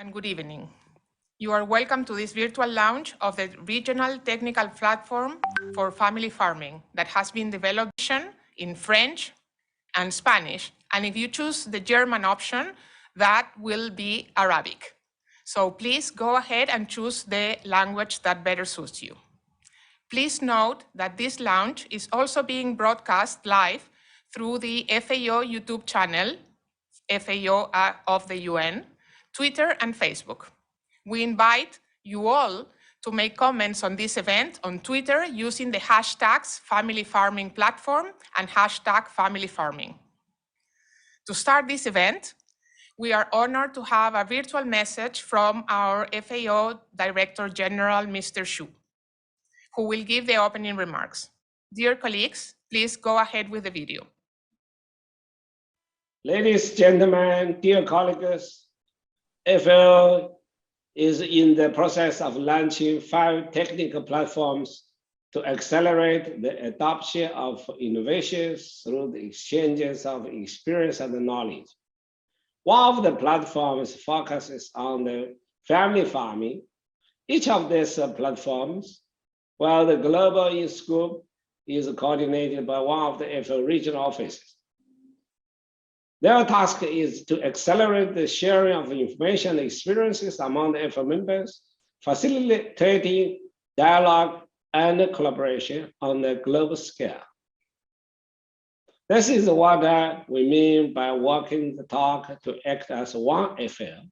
and good evening. You are welcome to this virtual launch of the Regional Technical Platform for Family Farming that has been developed in French and Spanish. And if you choose the German option, that will be Arabic. So please go ahead and choose the language that better suits you. Please note that this launch is also being broadcast live through the FAO YouTube channel, FAO of the UN, Twitter, and Facebook. We invite you all to make comments on this event on Twitter using the hashtags Family Farming Platform and hashtag Family Farming. To start this event, we are honored to have a virtual message from our FAO Director General, Mr. Xu, who will give the opening remarks. Dear colleagues, please go ahead with the video. Ladies and gentlemen, dear colleagues, FAO is in the process of launching 5 technical platforms to accelerate the adoption of innovations through the exchanges of experience and knowledge. One of the platforms focuses on the family farming. Each of these platforms, while the global in scope, is coordinated by one of the FAO regional offices. Their task is to accelerate the sharing of information and experiences among the FAO members, facilitating dialogue and collaboration on a global scale. This is what we mean by walking the talk to act as one FAO.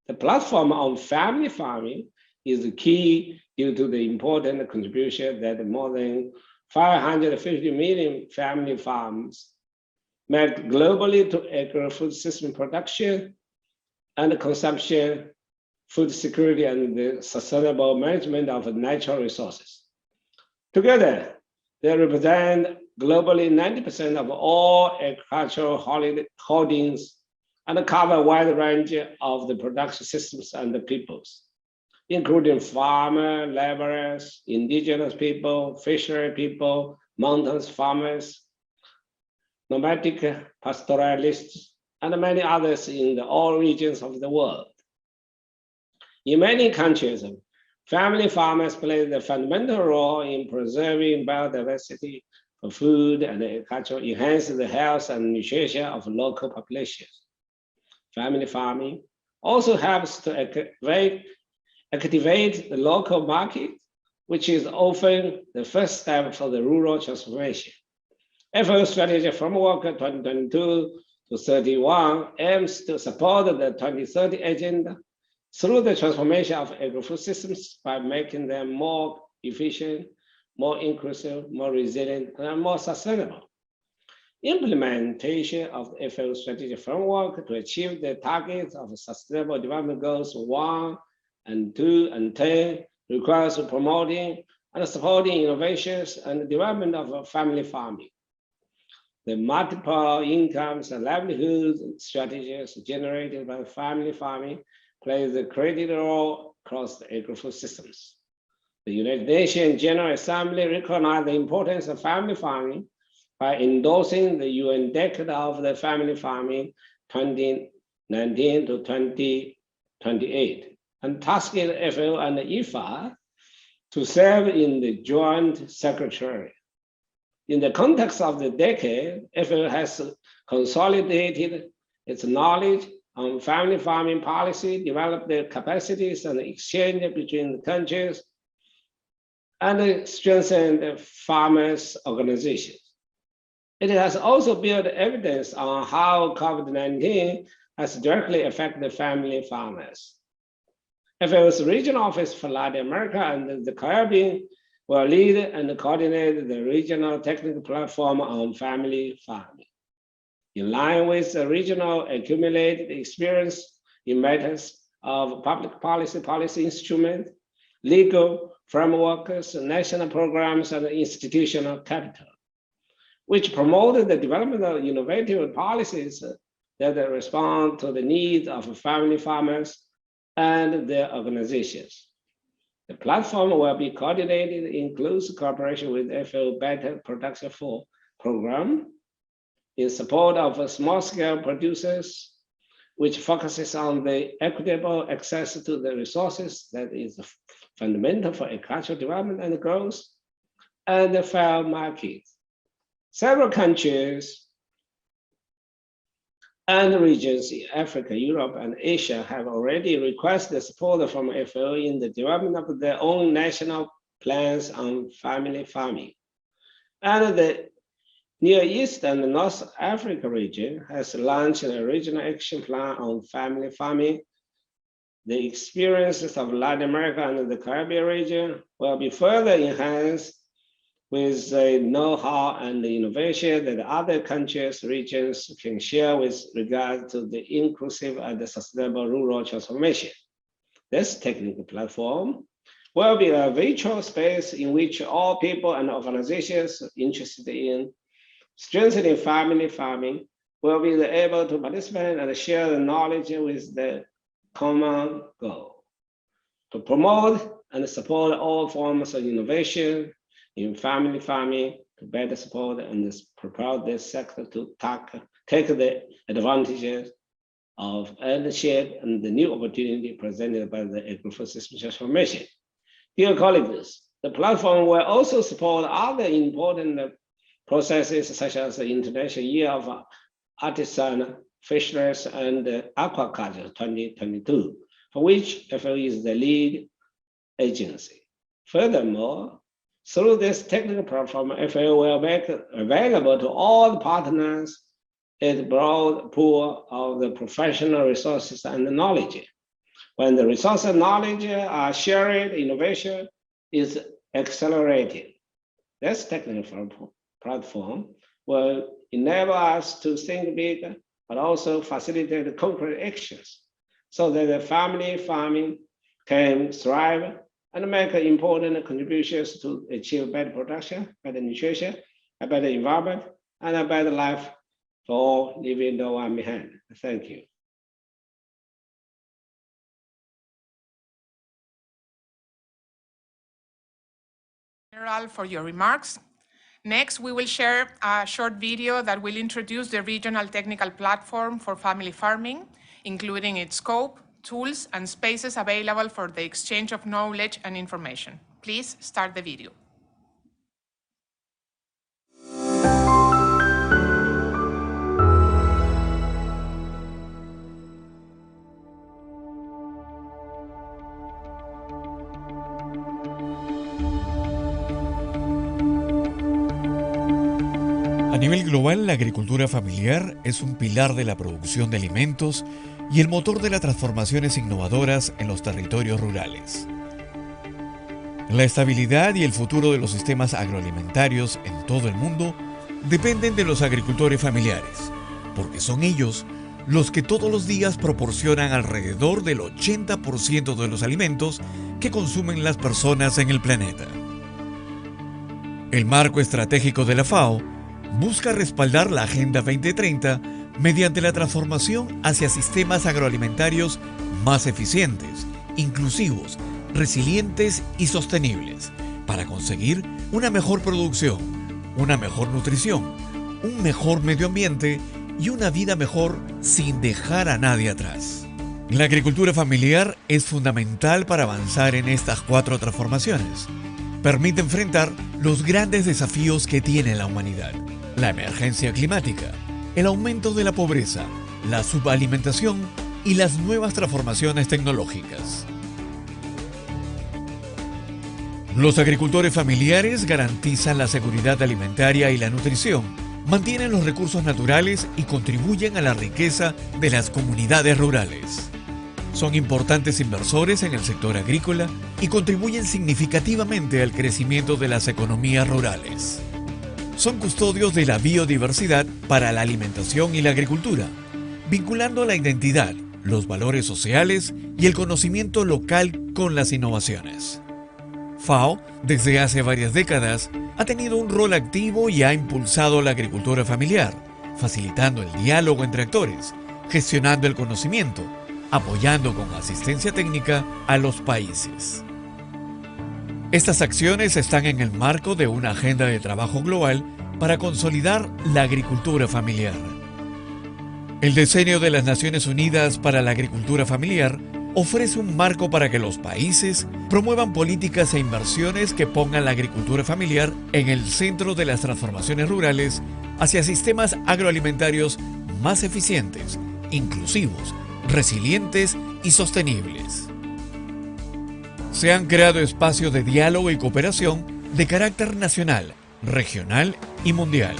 The platform on family farming is key due to the important contribution that more than 550 million family farms make globally to agri-food system production and consumption, food security, and the sustainable management of natural resources. Together, they represent globally 90% of all agricultural holdings and cover a wide range of the production systems and the peoples, including farmers, laborers, indigenous people, fishery people, mountains farmers, nomadic pastoralists, and many others in all regions of the world. In many countries, family farmers play the fundamental role in preserving biodiversity for food and agriculture, enhance the health and nutrition of local populations. Family farming also helps to activate the local market, which is often the first step for the rural transformation. FAO Strategy Framework 2022 to 31 aims to support the 2030 agenda through the transformation of agri-food systems by making them more efficient, more inclusive, more resilient, and more sustainable. Implementation of the FAO Strategy Framework to achieve the targets of Sustainable Development Goals 1 and 2 and 10 requires promoting and supporting innovations and development of family farming. The multiple incomes and livelihood strategies generated by family farming play a critical role across the agri-food systems. The United Nations General Assembly recognized the importance of family farming by endorsing the UN Decade of the Family Farming 2019 to 2028 and tasked FAO and IFA to serve in the Joint Secretariat. In the context of the decade, FAO has consolidated its knowledge on family farming policy, developed the capacities and exchange between the countries, and strengthened the farmers' organizations. It has also built evidence on how COVID-19 has directly affected family farmers. FAO's regional office for Latin America and the Caribbean will lead and coordinate the regional technical platform on family farming. In line with the regional accumulated experience in matters of public policy instruments, legal frameworks, national programs, and institutional capital, which promote the development of innovative policies that respond to the needs of family farmers and their organizations. The platform will be coordinated in close cooperation with FAO Better Production Program in support of small-scale producers which focuses on the equitable access to the resources that is fundamental for agricultural development and growth, and the fair market. Several countries and regions in Africa, Europe, and Asia have already requested support from FAO in the development of their own national plans on family farming. And the Near East and North Africa region has launched a regional action plan on family farming. The experiences of Latin America and the Caribbean region will be further enhanced with the know-how and the innovation that other countries, regions can share with regard to the inclusive and sustainable rural transformation. This technical platform will be a virtual space in which all people and organizations interested in strengthening family farming will be able to participate and share the knowledge with the common goal to promote and support all forms of innovation in family farming to better support and propel this sector to take the advantages of and share and the new opportunity presented by the agri-food system transformation. Dear colleagues, the platform will also support other important processes such as the International Year of Artisan Fisheries and Aquaculture 2022, for which FAO is the lead agency. Furthermore, through this technical platform, FAO will make available to all the partners a broad pool of the professional resources and the knowledge. When the resources and knowledge are shared, innovation is accelerated. This technical platform will enable us to think big, but also facilitate concrete actions so that the family farming can thrive and make important contributions to achieve better production, better nutrition, a better environment, and a better life for all living under one hand. Thank you. General, for your remarks. Next, we will share a short video that will introduce the regional technical platform for family farming, including its scope, tools, and spaces available for the exchange of knowledge and information. Please start the video. A nivel global, la agricultura familiar es un pilar de la producción de alimentos y el motor de las transformaciones innovadoras en los territorios rurales. La estabilidad y el futuro de los sistemas agroalimentarios en todo el mundo dependen de los agricultores familiares, porque son ellos los que todos los días proporcionan alrededor del 80% de los alimentos que consumen las personas en el planeta. El marco estratégico de la FAO busca respaldar la Agenda 2030 mediante la transformación hacia sistemas agroalimentarios más eficientes, inclusivos, resilientes y sostenibles, para conseguir una mejor producción, una mejor nutrición, un mejor medio ambiente y una vida mejor sin dejar a nadie atrás. La agricultura familiar es fundamental para avanzar en estas 4 transformaciones. Permite enfrentar los grandes desafíos que tiene la humanidad: la emergencia climática, el aumento de la pobreza, la subalimentación y las nuevas transformaciones tecnológicas. Los agricultores familiares garantizan la seguridad alimentaria y la nutrición, mantienen los recursos naturales y contribuyen a la riqueza de las comunidades rurales. Son importantes inversores en el sector agrícola y contribuyen significativamente al crecimiento de las economías rurales. Son custodios de la biodiversidad para la alimentación y la agricultura, vinculando la identidad, los valores sociales y el conocimiento local con las innovaciones. FAO, desde hace varias décadas, ha tenido un rol activo y ha impulsado la agricultura familiar, facilitando el diálogo entre actores, gestionando el conocimiento, apoyando con asistencia técnica a los países. Estas acciones están en el marco de una agenda de trabajo global para consolidar la agricultura familiar. El diseño de las Naciones Unidas para la Agricultura Familiar ofrece un marco para que los países promuevan políticas e inversiones que pongan la agricultura familiar en el centro de las transformaciones rurales hacia sistemas agroalimentarios más eficientes, inclusivos, resilientes y sostenibles. Se han creado espacios de diálogo y cooperación de carácter nacional, regional y mundial.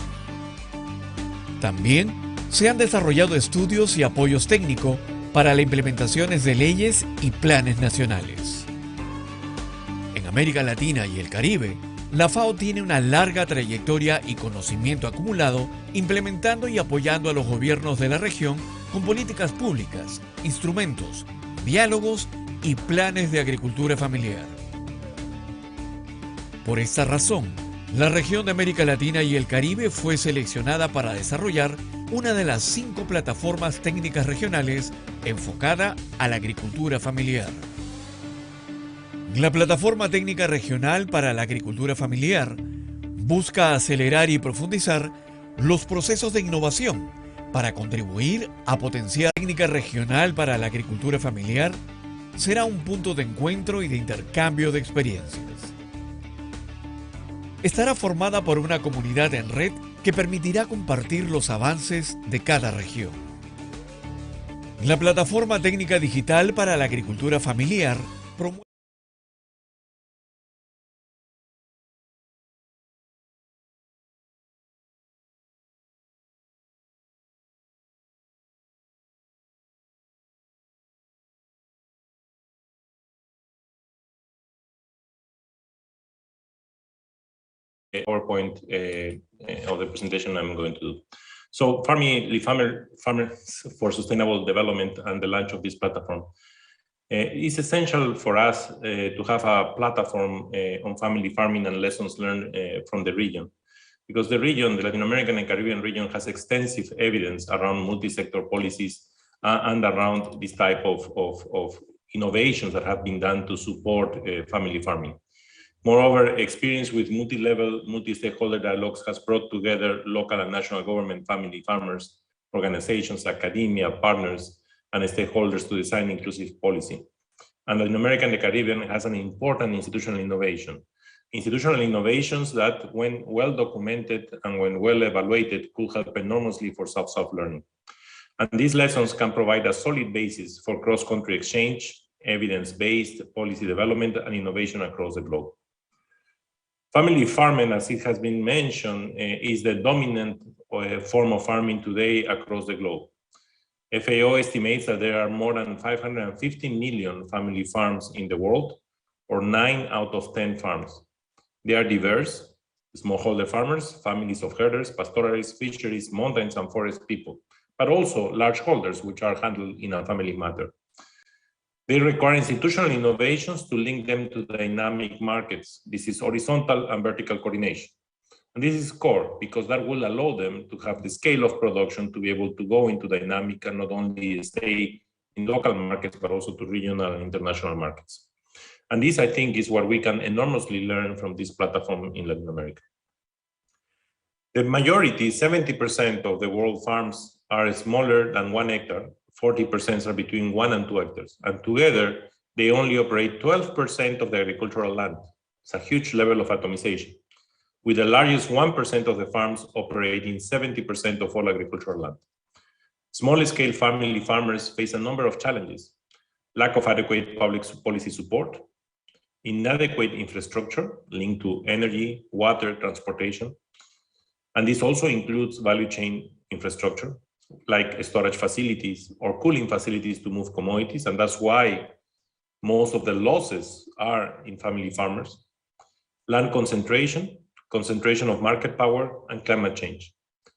También se han desarrollado estudios y apoyos técnicos para las implementaciones de leyes y planes nacionales. En América Latina y el Caribe, la FAO tiene una larga trayectoria y conocimiento acumulado implementando y apoyando a los gobiernos de la región con políticas públicas, instrumentos, diálogos y planes de agricultura familiar. Por esta razón, la región de América Latina y el Caribe fue seleccionada para desarrollar una de las 5 plataformas técnicas regionales enfocada a la agricultura familiar. La Plataforma Técnica Regional para la Agricultura Familiar busca acelerar y profundizar los procesos de innovación para contribuir a potenciar la técnica regional para la agricultura familiar. Será un punto de encuentro y de intercambio de experiencias. Estará formada por una comunidad en red que permitirá compartir los avances de cada región. La Plataforma Técnica Digital para la Agricultura Familiar promueve PowerPoint of the presentation I'm going to do. So Farmers for Sustainable Development and the launch of this platform. It's essential for us to have a platform on family farming and lessons learned from the region, because the region, the Latin American and Caribbean region, has extensive evidence around multi-sector policies and around this type of innovations that have been done to support family farming. Moreover, experience with multi-level, multi-stakeholder dialogues has brought together local and national government, family farmers, organizations, academia, partners, and stakeholders to design inclusive policy. And Latin America and the Caribbean has an important institutional innovation. Institutional innovations that, when well documented and when well evaluated, could help enormously for South-South learning. And these lessons can provide a solid basis for cross-country exchange, evidence-based policy development, and innovation across the globe. Family farming, as it has been mentioned, is the dominant form of farming today across the globe. FAO estimates that there are more than 550 million family farms in the world, or 9 out of 10 farms. They are diverse: smallholder farmers, families of herders, pastoralists, fisheries, mountains, and forest people, but also large holders, which are handled in a family matter. They require institutional innovations to link them to dynamic markets. This is horizontal and vertical coordination. And this is core because that will allow them to have the scale of production to be able to go into dynamic and not only stay in local markets, but also to regional and international markets. And this, I think, is what we can enormously learn from this platform in Latin America. The majority, 70% of the world farms are smaller than 1 hectare. 40% are between 1 and 2 hectares. And together, they only operate 12% of the agricultural land. It's a huge level of atomization, with the largest 1% of the farms operating 70% of all agricultural land. Small-scale family farmers face a number of challenges: lack of adequate public policy support, inadequate infrastructure linked to energy, water, transportation. And this also includes value chain infrastructure, like storage facilities or cooling facilities to move commodities. And that's why most of the losses are in family farmers. Land concentration, concentration of market power, and climate change.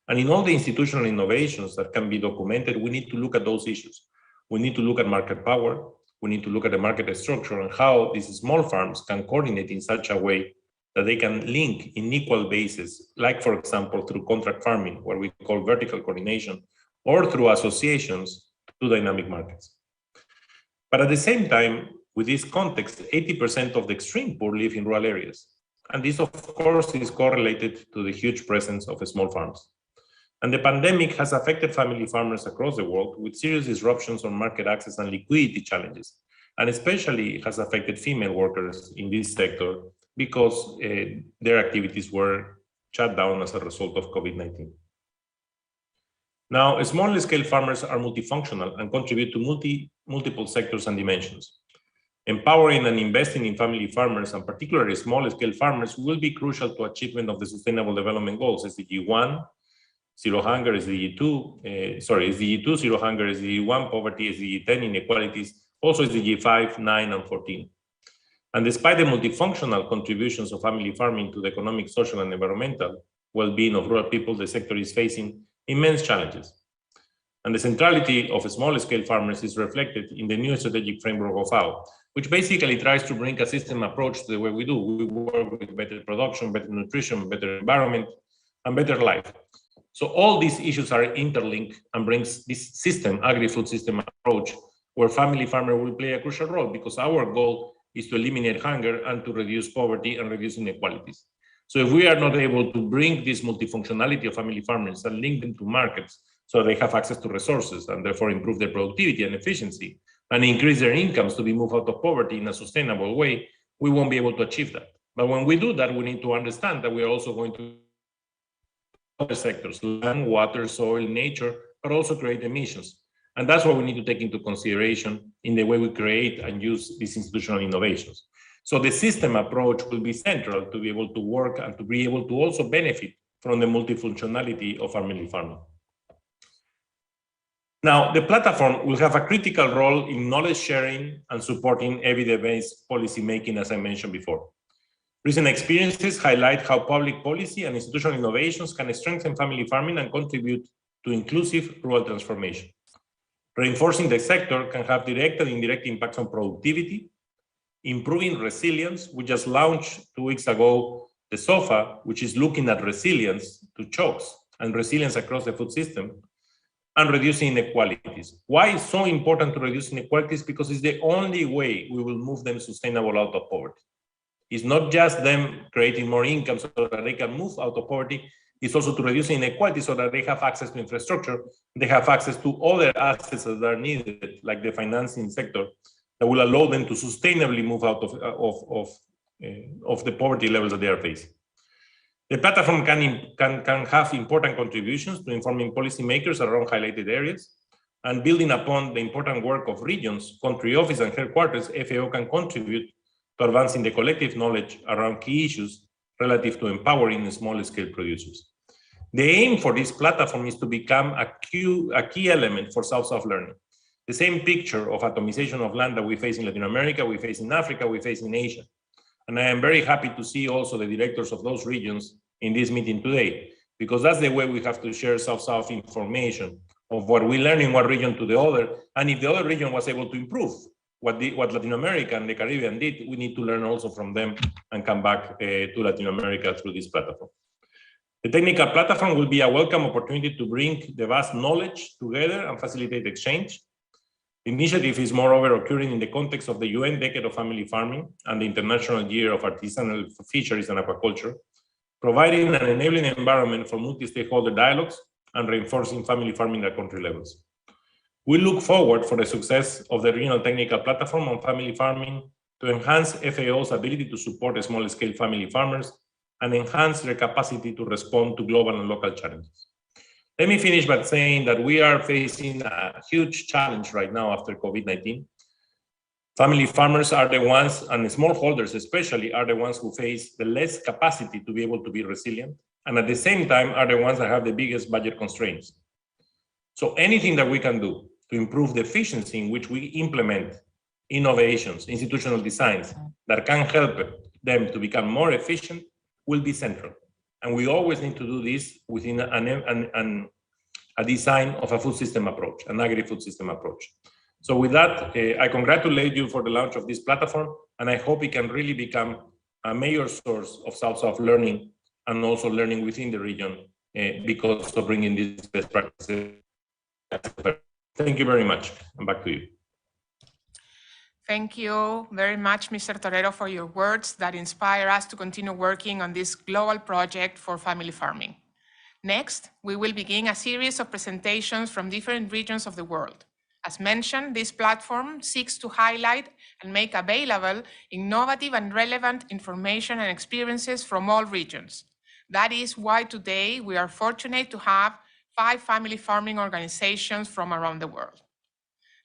And in all the institutional innovations that can be documented, we need to look at those issues. We need to look at market power. We need to look at the market structure and how these small farms can coordinate in such a way that they can link in equal basis, like, for example, through contract farming, where we call vertical coordination, or through associations to dynamic markets. But at the same time, with this context, 80% of the extreme poor live in rural areas. And this, of course, is correlated to the huge presence of small farms. And the pandemic has affected family farmers across the world with serious disruptions on market access and liquidity challenges. And especially has affected female workers in this sector because their activities were shut down as a result of COVID-19. Now, small-scale farmers are multifunctional and contribute to multiple sectors and dimensions. Empowering and investing in family farmers, and particularly small-scale farmers, will be crucial to achievement of the Sustainable Development Goals, SDG 1, Zero Hunger, SDG 2, SDG 2, Zero Hunger, SDG 1, Poverty, SDG 10, Inequalities, also SDG 5, 9, and 14. And despite the multifunctional contributions of family farming to the economic, social, and environmental well-being of rural people, the sector is facing immense challenges. And the centrality of small-scale farmers is reflected in the new strategic framework of FAO, which basically tries to bring a system approach to the way we do. We work with better production, better nutrition, better environment, and better life. So all these issues are interlinked and brings this system, agri-food system approach, where family farmer will play a crucial role, because our goal is to eliminate hunger and to reduce poverty and reduce inequalities. So if we are not able to bring this multifunctionality of family farmers and link them to markets so they have access to resources and therefore improve their productivity and efficiency and increase their incomes to be moved out of poverty in a sustainable way, we won't be able to achieve that. But when we do that, we need to understand that we are also going to other sectors, land, water, soil, nature, but also create emissions. And that's what we need to take into consideration in the way we create and use these institutional innovations. So the system approach will be central to be able to work and to be able to also benefit from the multifunctionality of family farming. Now, the platform will have a critical role in knowledge sharing and supporting evidence-based policy making, as I mentioned before. Recent experiences highlight how public policy and institutional innovations can strengthen family farming and contribute to inclusive rural transformation. Reinforcing the sector can have direct and indirect impacts on productivity, improving resilience. We just launched 2 weeks ago the SOFA, which is looking at resilience to shocks and resilience across the food system, and reducing inequalities. Why is so important to reduce inequalities? Because it's the only way we will move them sustainable out of poverty. It's not just them creating more income so that they can move out of poverty, it's also to reduce inequality so that they have access to infrastructure, they have access to other assets that are needed, like the financing sector, that will allow them to sustainably move out of the poverty levels that they are facing. The platform can have important contributions to informing policymakers around highlighted areas, and building upon the important work of regions, country office, and headquarters, FAO can contribute to advancing the collective knowledge around key issues relative to empowering small-scale producers. The aim for this platform is to become a key element for South-South learning. The same picture of atomization of land that we face in Latin America, we face in Africa, we face in Asia. And I am very happy to see also the directors of those regions in this meeting today, because that's the way we have to share South-South information of what we learn in one region to the other. And if the other region was able to improve what Latin America and the Caribbean did, we need to learn also from them and come back to Latin America through this platform. The technical platform will be a welcome opportunity to bring the vast knowledge together and facilitate exchange. The initiative is moreover occurring in the context of the UN Decade of Family Farming and the International Year of Artisanal Fisheries and Aquaculture, providing an enabling environment for multi-stakeholder dialogues and reinforcing family farming at country levels. We look forward for the success of the regional technical platform on family farming to enhance FAO's ability to support small-scale family farmers and enhance their capacity to respond to global and local challenges. Let me finish by saying that we are facing a huge challenge right now after COVID-19. Family farmers are the ones, and smallholders especially, are the ones who face the less capacity to be able to be resilient, and at the same time are the ones that have the biggest budget constraints. So anything that we can do to improve the efficiency in which we implement innovations, institutional designs that can help them to become more efficient will be central. And we always need to do this within a design of a food system approach, an agri-food system approach. So with that, I congratulate you for the launch of this platform, and I hope it can really become a major source of South-South learning and also learning within the region because of bringing these best practices. Thank you very much, and back to you. Thank you very much, Mr. Torero, for your words that inspire us to continue working on this global project for family farming. Next, we will begin a series of presentations from different regions of the world. As mentioned, this platform seeks to highlight and make available innovative and relevant information and experiences from all regions. That is why today we are fortunate to have 5 family farming organizations from around the world.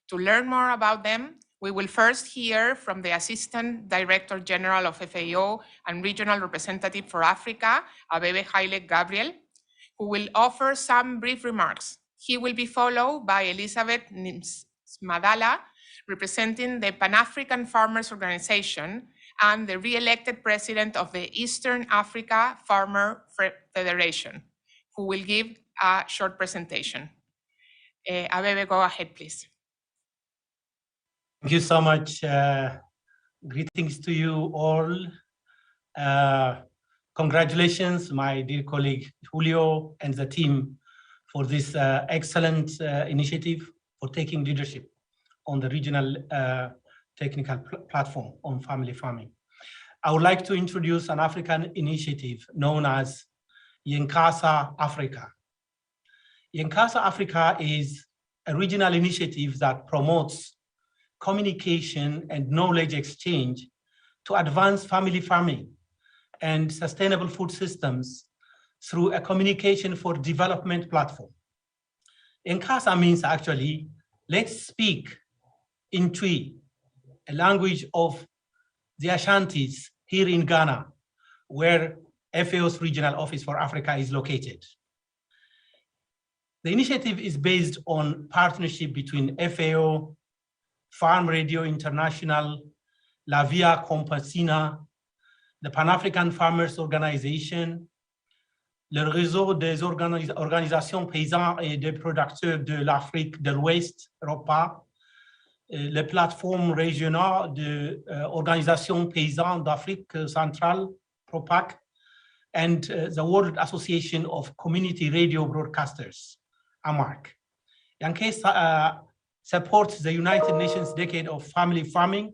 To learn more about them, we will first hear from the Assistant Director General of FAO and Regional Representative for Africa, Abebe Haile Gabriel, who will offer some brief remarks. He will be followed by Elizabeth Smadala, representing the Pan-African Farmers Organization and the re-elected president of the Eastern Africa Farmer Federation, who will give a short presentation. Abebe, go ahead, please. Thank you so much. Greetings to you all. Congratulations, my dear colleague Julio and the team, for this excellent initiative, for taking leadership on the regional technical platform on family farming. I would like to introduce an African initiative known as Yenkasa Africa. Yenkasa Africa is a regional initiative that promotes communication and knowledge exchange to advance family farming and sustainable food systems through a communication for development platform. Yenkasa means actually, let's speak in Twi, a language of the Ashantis here in Ghana, where FAO's Regional Office for Africa is located. The initiative is based on partnership between FAO, Farm Radio International, La Via Campesina, the Pan-African Farmers Organization, le réseau des organisations paysans et des producteurs de l'Afrique de l'Ouest, ROPA, la plateforme régionale de organisations paysannes d'Afrique centrale, PROPAC, and the World Association of Community Radio Broadcasters, AMARC. Yenkasa supports the United Nations Decade of Family Farming,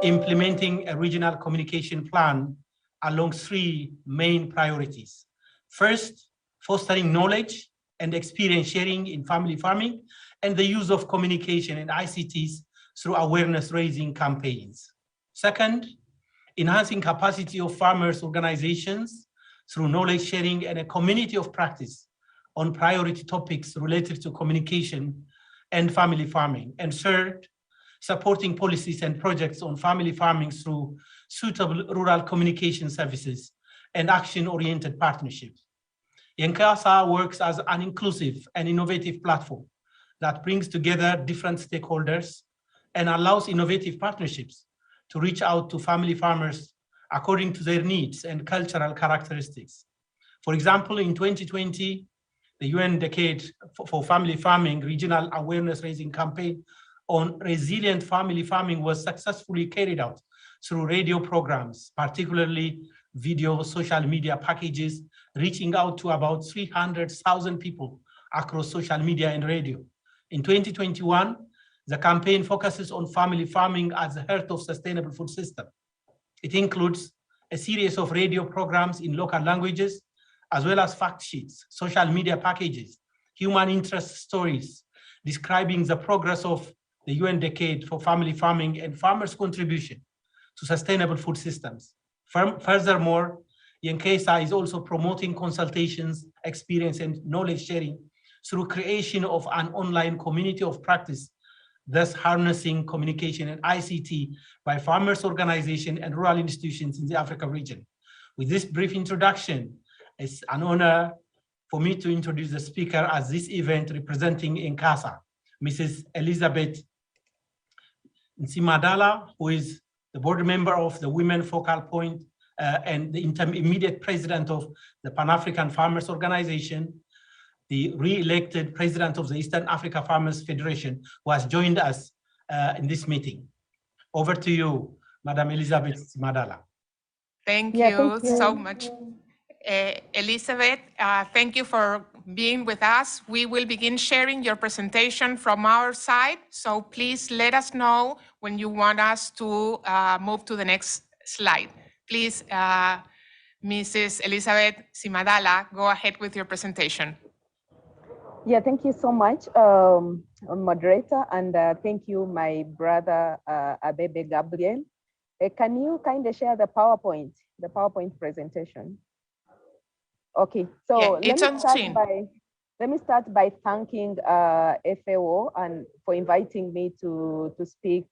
implementing a regional communication plan along 3 main priorities. First, fostering knowledge and experience sharing in family farming and the use of communication and ICTs through awareness raising campaigns. Second, enhancing capacity of farmers' organizations through knowledge sharing and a community of practice on priority topics related to communication and family farming. And third, supporting policies and projects on family farming through suitable rural communication services and action-oriented partnerships. Yenkasa works as an inclusive and innovative platform that brings together different stakeholders and allows innovative partnerships to reach out to family farmers according to their needs and cultural characteristics. For example, in 2020, the UN Decade for Family Farming Regional Awareness Raising Campaign on resilient family farming was successfully carried out through radio programs, particularly video social media packages, reaching out to about 300,000 people across social media and radio. In 2021, the campaign focuses on family farming as the heart of sustainable food system. It includes a series of radio programs in local languages, as well as fact sheets, social media packages, human interest stories, describing the progress of the UN Decade for Family Farming and farmers' contribution to sustainable food systems. Furthermore, Yenkasa is also promoting consultations, experience, and knowledge sharing through creation of an online community of practice, thus harnessing communication and ICT by farmers' organizations and rural institutions in the Africa region. With this brief introduction, it's an honor for me to introduce the speaker at this event representing Yenkasa, Mrs. Elizabeth Nsimadala, who is the board member of the Women Focal Point and the intermediate president of the Pan-African Farmers Organization, the re-elected president of the Eastern Africa Farmers Federation, who has joined us in this meeting. Over to you, Madam Elizabeth Nsimadala. Thank you so much. Elizabeth, thank you for being with us. We will begin sharing your presentation from our side, so please let us know when you want us to move to the next slide. Please Mrs. Elizabeth Simadala, go ahead with your presentation. Yeah, thank you so much, moderator, and thank you, my brother Abebe Gabriel. Can you kind of share the PowerPoint presentation? Okay, so Yeah, it's on screen. Let me start by thanking FAO and for inviting me to speak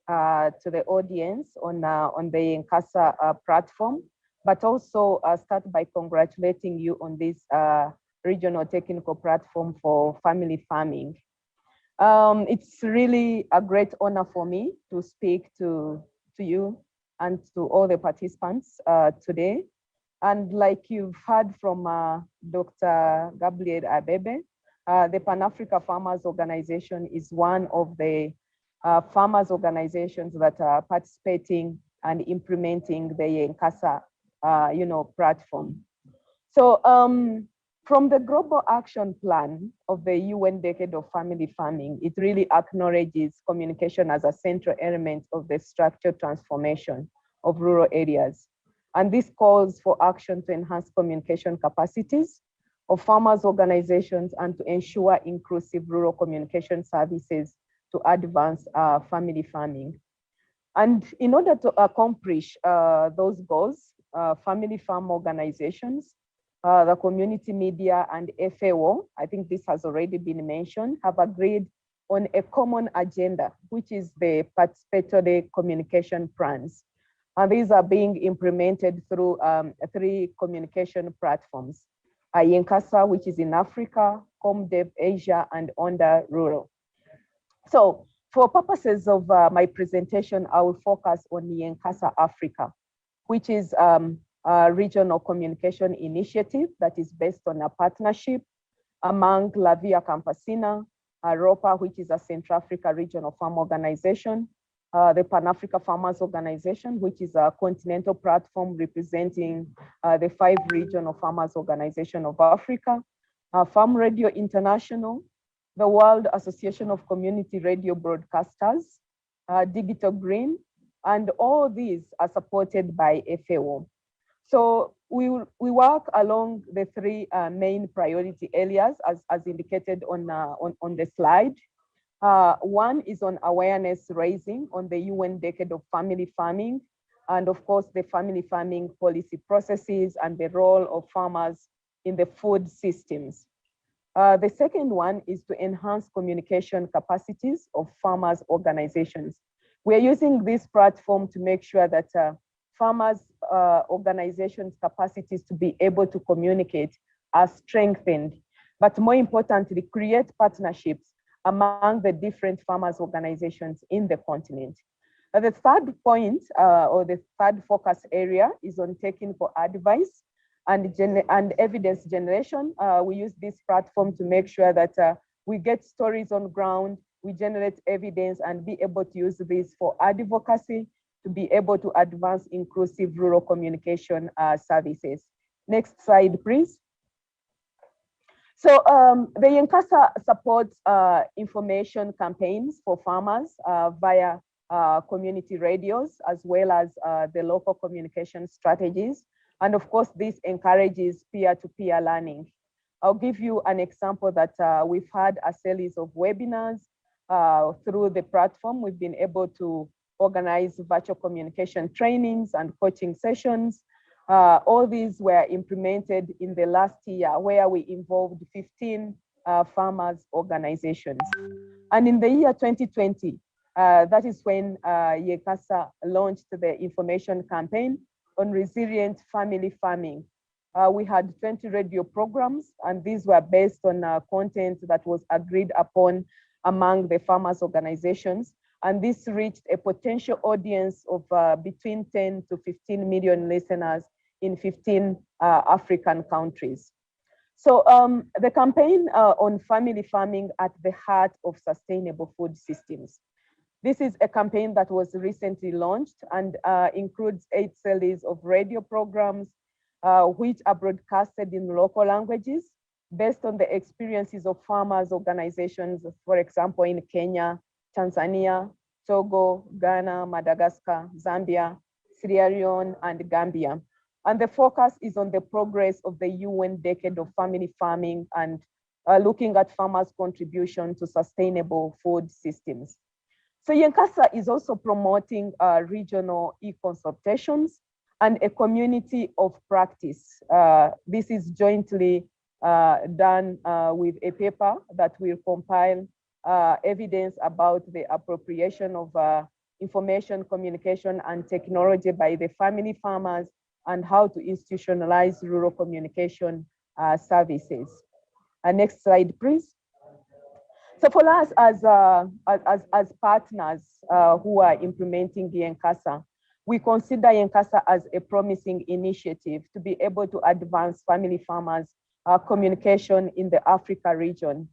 to the audience on the Nkasa platform, but also start by congratulating you on this regional technical platform for family farming. It's really a great honor for me to speak to you and to all the participants today. And like you've heard from Dr. Gabriel Abebe, the Pan-Africa Farmers Organization is one of the farmers organizations that are participating and implementing the Nkasa, platform. So from the Global Action Plan of the UN Decade of Family Farming, it really acknowledges communication as a central element of the structural transformation of rural areas. And this calls for action to enhance communication capacities of farmers' organizations and to ensure inclusive rural communication services to advance family farming. And in order to accomplish those goals, family farm organizations, the community media and FAO, I think this has already been mentioned, have agreed on a common agenda, which is the participatory communication plans. And these are being implemented through 3 communication platforms, Nkasa, which is in Africa, ComDev Asia, and Onda Rural. So for purposes of my presentation, I will focus on the Nkasa Africa, which is a regional communication initiative that is based on a partnership among La Via Campesina, ROPA, which is a Central Africa regional farm organization, the Pan-Africa Farmers Organization, which is a continental platform representing the 5 regional farmers organization of Africa, Farm Radio International, the World Association of Community Radio Broadcasters, Digital Green, and all these are supported by FAO. So we work along the 3 main priority areas as indicated on the slide. One is on awareness raising on the UN Decade of Family Farming, and of course the family farming policy processes and the role of farmers in the food systems. The second one is to enhance communication capacities of farmers' organizations. We're using this platform to make sure that farmers' organizations' capacities to be able to communicate are strengthened, but more importantly, create partnerships among the different farmers' organizations in the continent. The third point, or the third focus area, is on technical advice and evidence generation. We use this platform to make sure that we get stories on ground, we generate evidence, and be able to use this for advocacy to be able to advance inclusive rural communication services. Next slide, please. So the Nkasa supports information campaigns for farmers via community radios, as well as the local communication strategies. And of course, this encourages peer-to-peer learning. I'll give you an example that we've had a series of webinars through the platform. We've been able to organize virtual communication trainings and coaching sessions. All these were implemented in the last year, where we involved 15 farmers organizations. And in the year 2020, that is when Nkasa launched the information campaign on resilient family farming. We had 20 radio programs, and these were based on content that was agreed upon among the farmers organizations. And this reached a potential audience of between 10 to 15 million listeners in 15 African countries. So the campaign on family farming at the heart of sustainable food systems. This is a campaign that was recently launched and includes 8 series of radio programs, which are broadcasted in local languages based on the experiences of farmers organizations, for example, in Kenya, Tanzania, Togo, Ghana, Madagascar, Zambia, Sierra Leone, and Gambia. And the focus is on the progress of the UN Decade of Family Farming and looking at farmers' contribution to sustainable food systems. So YENCASA is also promoting regional e-consultations and a community of practice. This is jointly done with a paper that will compile evidence about the appropriation of information, communication, and technology by the family farmers and how to institutionalize rural communication services. Next slide, please. So for us as partners who are implementing the YENCASA, we consider YENCASA as a promising initiative to be able to advance family farmers' communication in the Africa region.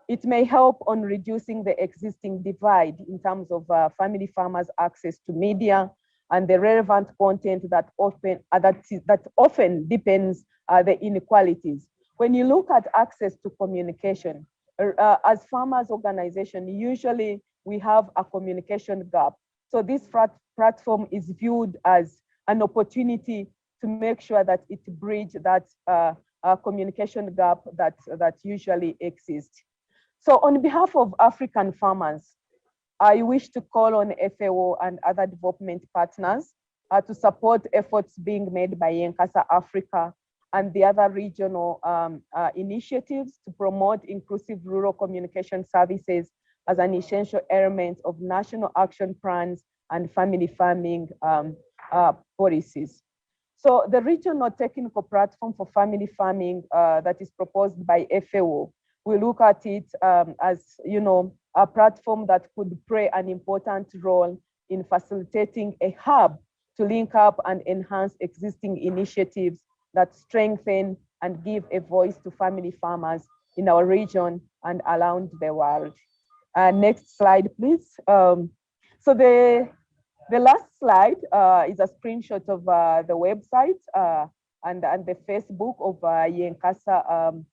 It may help on reducing the existing divide in terms of family farmers' access to media and the relevant content that often deepens the inequalities. When you look at access to communication, as farmers' organization, usually we have a communication gap. So this platform is viewed as an opportunity to make sure that it bridges that communication gap that usually exists. So on behalf of African farmers, I wish to call on FAO and other development partners to support efforts being made by YENCASA Africa and the other regional initiatives to promote inclusive rural communication services as an essential element of national action plans and family farming policies. So the regional technical platform for family farming that is proposed by FAO, we look at it as, you know, a platform that could play an important role in facilitating a hub to link up and enhance existing initiatives that strengthen and give a voice to family farmers in our region and around the world. Next slide, please. So the last slide is a screenshot of the website and the Facebook of YENCASA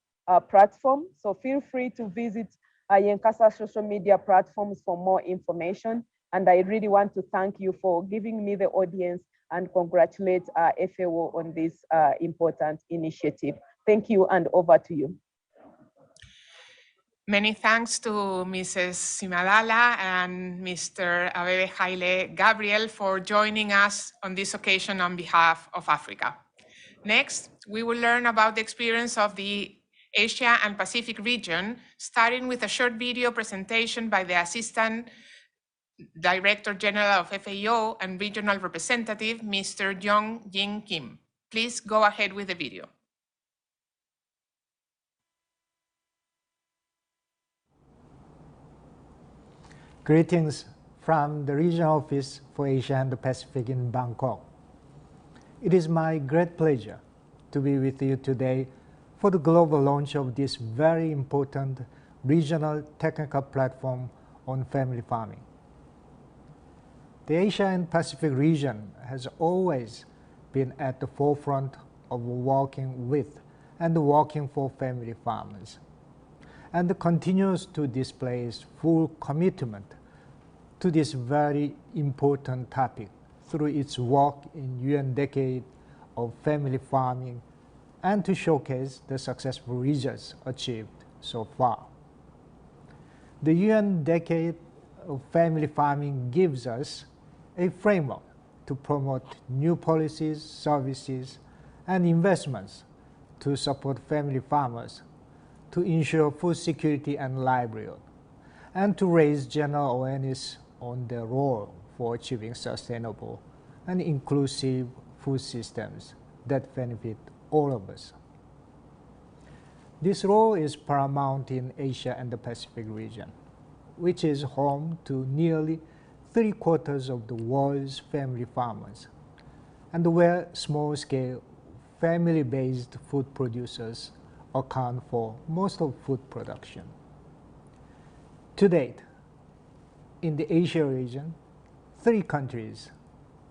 platform. So feel free to visit YENCASA social media platforms for more information. And I really want to thank you for giving me the audience and congratulate FAO on this important initiative. Thank you, and over to you. Many thanks to Mrs. Simadala and Mr. Abebe Haile Gabriel for joining us on this occasion on behalf of Africa. Next, we will learn about the experience of the Asia and Pacific region, starting with a short video presentation by the Assistant Director General of FAO and Regional Representative, Mr. Jong Jin Kim. Please go ahead with the video. Greetings from the Regional Office for Asia and the Pacific in Bangkok. It is my great pleasure to be with you today for the global launch of this very important regional technical platform on family farming. The Asia and Pacific region has always been at the forefront of working with and working for family farmers, and continues to display its full commitment to this very important topic through its work in UN Decade of Family Farming and to showcase the successful results achieved so far. The UN Decade of Family Farming gives us a framework to promote new policies, services, and investments to support family farmers, to ensure food security and livelihood, and to raise general awareness on their role for achieving sustainable and inclusive food systems that benefit all of us. This role is paramount in Asia and the Pacific region, which is home to nearly 3/4 of the world's family farmers, and where small-scale, family-based food producers account for most of food production. To date, in the Asia region, 3 countries,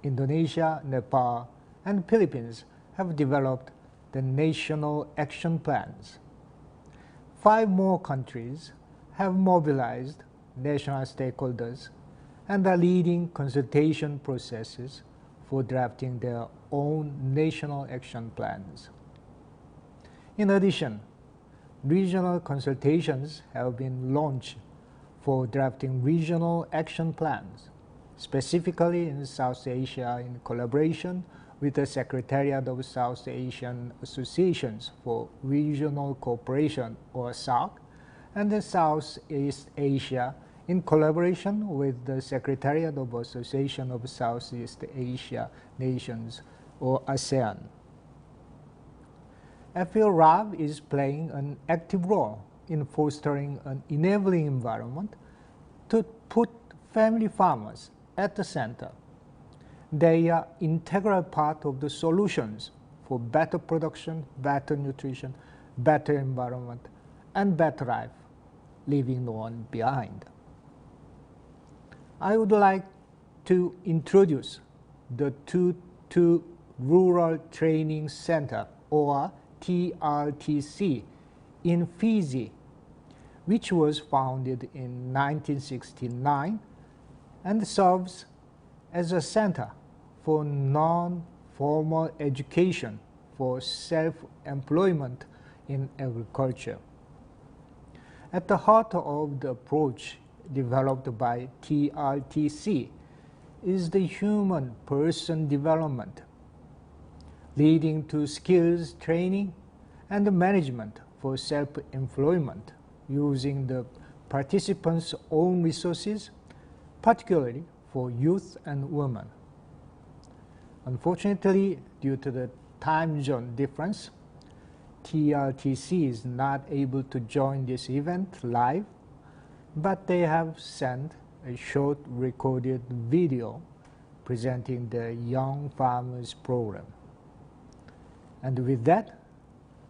Indonesia, Nepal, and Philippines, have developed the national action plans. 5 more countries have mobilized national stakeholders and are leading consultation processes for drafting their own national action plans. In addition, regional consultations have been launched for drafting regional action plans, specifically in South Asia in collaboration with the Secretariat of South Asian Associations for Regional Cooperation, or SARC, and in Southeast Asia in collaboration with the Secretariat of Association of Southeast Asia Nations, or ASEAN. FAO-RAB is playing an active role in fostering an enabling environment to put family farmers at the center. They are an integral part of the solutions for better production, better nutrition, better environment, and better life, leaving no one behind. I would like to introduce the Tutu Rural Training Center, or TRTC, in Fiji, which was founded in 1969 and serves as a center for non-formal education for self-employment in agriculture. At the heart of the approach developed by TRTC is the human person development, leading to skills training and management for self-employment using the participants' own resources, particularly for youth and women. Unfortunately, due to the time zone difference, TRTC is not able to join this event live, but they have sent a short recorded video presenting the Young Farmers Program. And with that,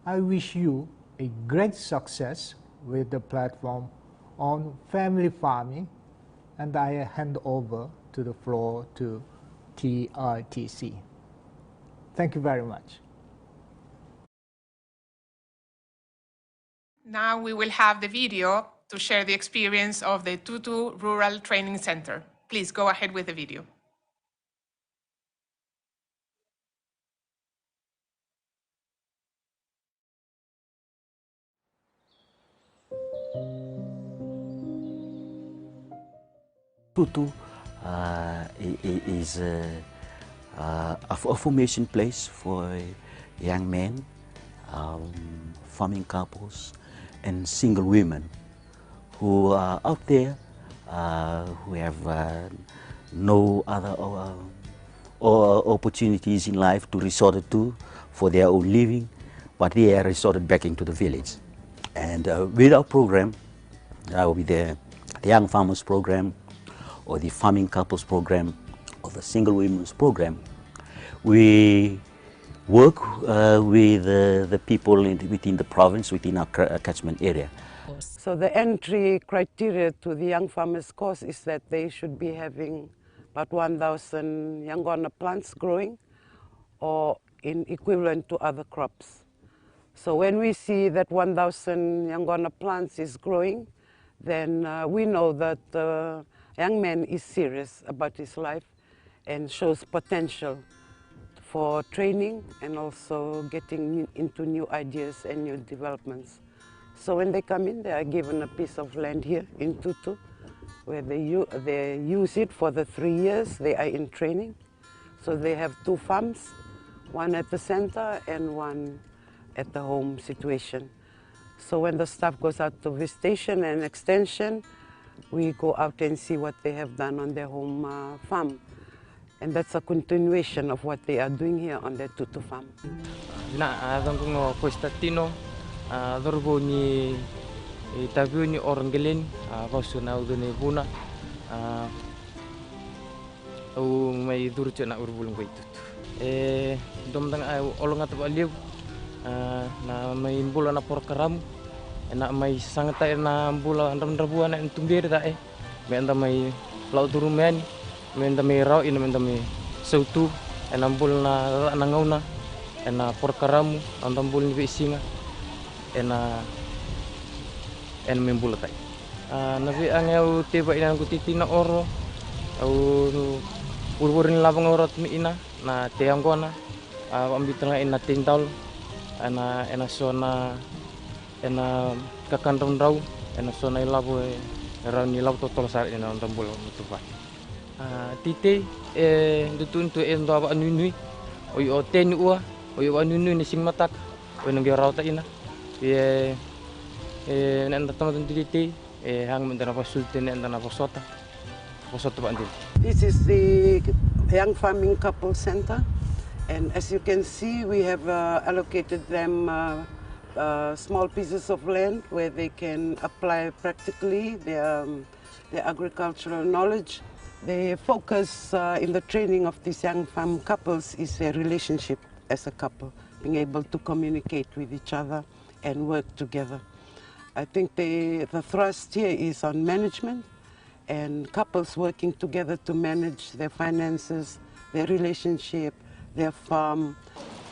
I wish you a great success with the platform on family farming, and I hand over to the floor to TRTC. Thank you very much. Now we will have the video to share the experience of the Tutu Rural Training Center. Please go ahead with the video. Tutu is a formation place for young men, farming couples, and single women who are out there, who have no other opportunities in life to resort to for their own living, but they are resorted back into the village. And with our program, with the Young Farmers Program, or the Farming Couples Program, or the Single Women's Program, we work with the people within the province, within our catchment area. So the entry criteria to the Young Farmers course is that they should be having about 1,000 Yangona plants growing, or in equivalent to other crops. So when we see that 1,000 Yangona plants is growing, then we know that the young man is serious about his life and shows potential for training and also getting into new ideas and new developments. So when they come in, they are given a piece of land here in Tutu, where they use it for the 3 years they are in training. So they have 2 farms, one at the center and one at the home situation. So when the staff goes out to visitation and extension, we go out and see what they have done on their home farm. And that's a continuation of what they are doing here on their Tutu farm. Na may bulan na porkaram, na may sangata na bulan ramdrabuan na tumbir dae, may anda may laut rumen, may anda may raw, may anda may sautu, na bulan na nangaw na, na porkaram, anda bulan ni singa, na may bulan tay. Nabi ang tiba ina gutiti na oro, au urburin labang orat mi ina. na team ko na ambil tengah ina tintol ena sona ena kakandong rau ena sona ilabu rau ni lau totol sar ena rambul mutupa tite dutuntu endo aba nunui oyo ten ua oyo nunui ni sing matak oyo ngi rau ta ina nen tamat tite hang mentera pasulten nen na posota bandil. This is the Young Farming Couple Center, and as you can see, we have allocated them small pieces of land where they can apply practically their agricultural knowledge. The focus in the training of these young farm couples is their relationship as a couple, being able to communicate with each other and work together. I think the thrust here is on management and couples working together to manage their finances, their relationship, their farm.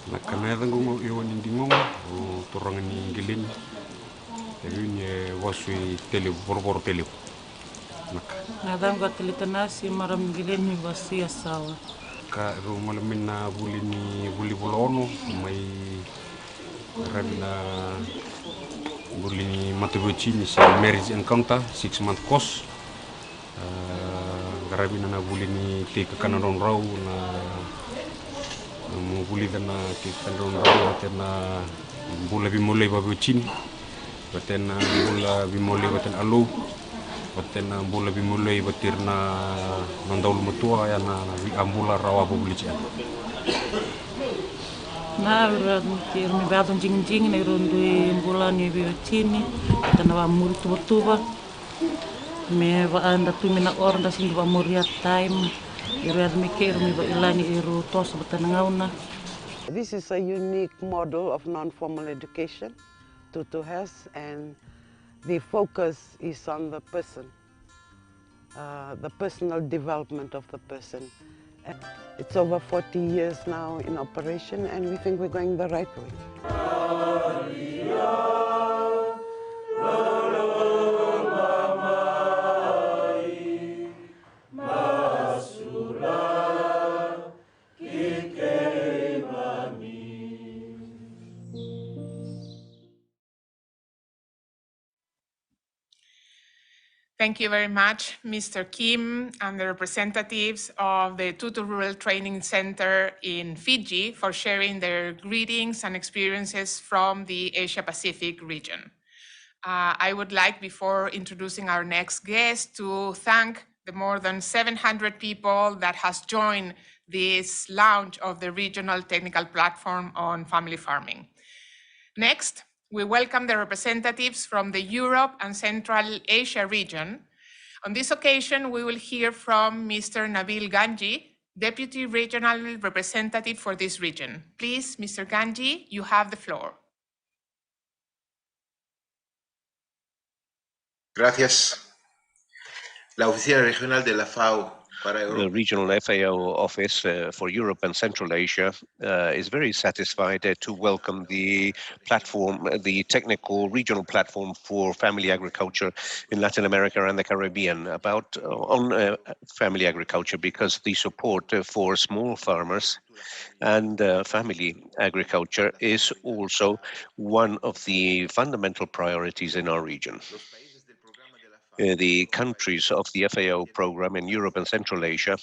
Nakanadang iwan indingong o turangan ni gilin. Yun wasui tele borbor tele. Nadam gatilitana si maram gilin ni wasi asawa. Ka rumalamin na buli bulono may rabina buli ni matubuchi ni si marriage encounter 6-month course. Garabina na buli ni take kanaron raw na buli na take kanaron raw na bula bimulay babuchin baten bula bimulay baten alo baten bula bimulay batir na nandaul mutua ya na ambula rawa babulichan na ura tir mi badon jing na rondu bula ni biuchini tanawa multuba me va anda tu mina orda sing va moria time iru mi ker mi va ilani iru tos batangauna. This is a unique model of non-formal education Tutu has, and the focus is on the person, the personal development of the person. It's over 40 years now in operation, and we think we're going the right way. Thank you very much, Mr. Kim and the representatives of the Tutu Rural Training Center in Fiji for sharing their greetings and experiences from the Asia-Pacific region. I would like, before introducing our next guest, to thank the more than 700 people that has joined this launch of the regional technical platform on family farming. Next, we welcome the representatives from the Europe and Central Asia region. On this occasion, we will hear from Mr. Nabil Ganji, Deputy Regional Representative for this region. Please, Mr. Ganji, you have the floor. Gracias. La Oficina Regional de la FAO The regional FAO office for Europe and Central Asia is very satisfied to welcome the platform, the technical regional platform for family agriculture in Latin America and the Caribbean on family agriculture, because the support for small farmers and family agriculture is also one of the fundamental priorities in our region. The countries of the FAO program in Europe and Central Asia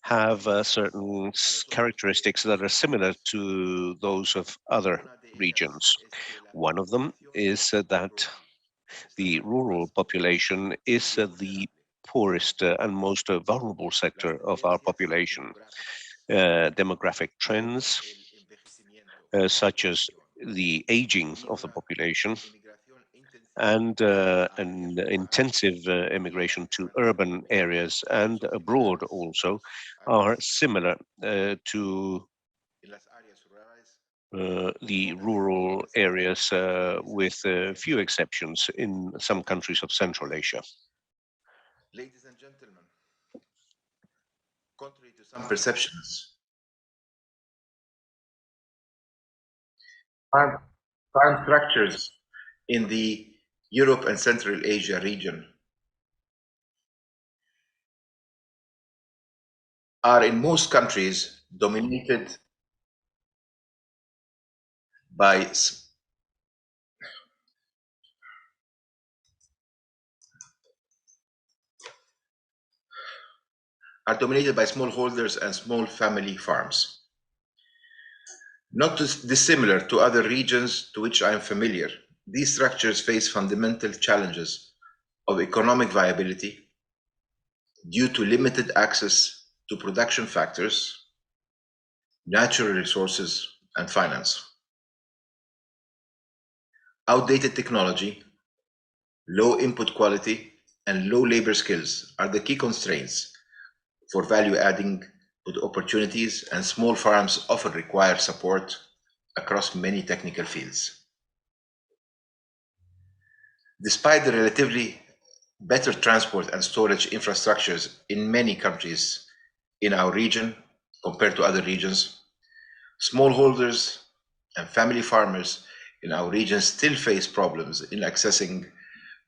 have certain characteristics that are similar to those of other regions. One of them is that the rural population is the poorest and most vulnerable sector of our population. Demographic trends, such as the aging of the population, and an intensive immigration to urban areas and abroad also are similar to the rural areas, with few exceptions in some countries of Central Asia. Ladies and gentlemen, contrary to some perceptions, farm structures in the Europe and Central Asia region are in most countries dominated by smallholders and small family farms. Not dissimilar to other regions to which I am familiar, these structures face fundamental challenges of economic viability due to limited access to production factors, natural resources, and finance. Outdated technology, low input quality, and low labor skills are the key constraints for value-adding opportunities, and small farms often require support across many technical fields. Despite the relatively better transport and storage infrastructures in many countries in our region compared to other regions, smallholders and family farmers in our region still face problems in accessing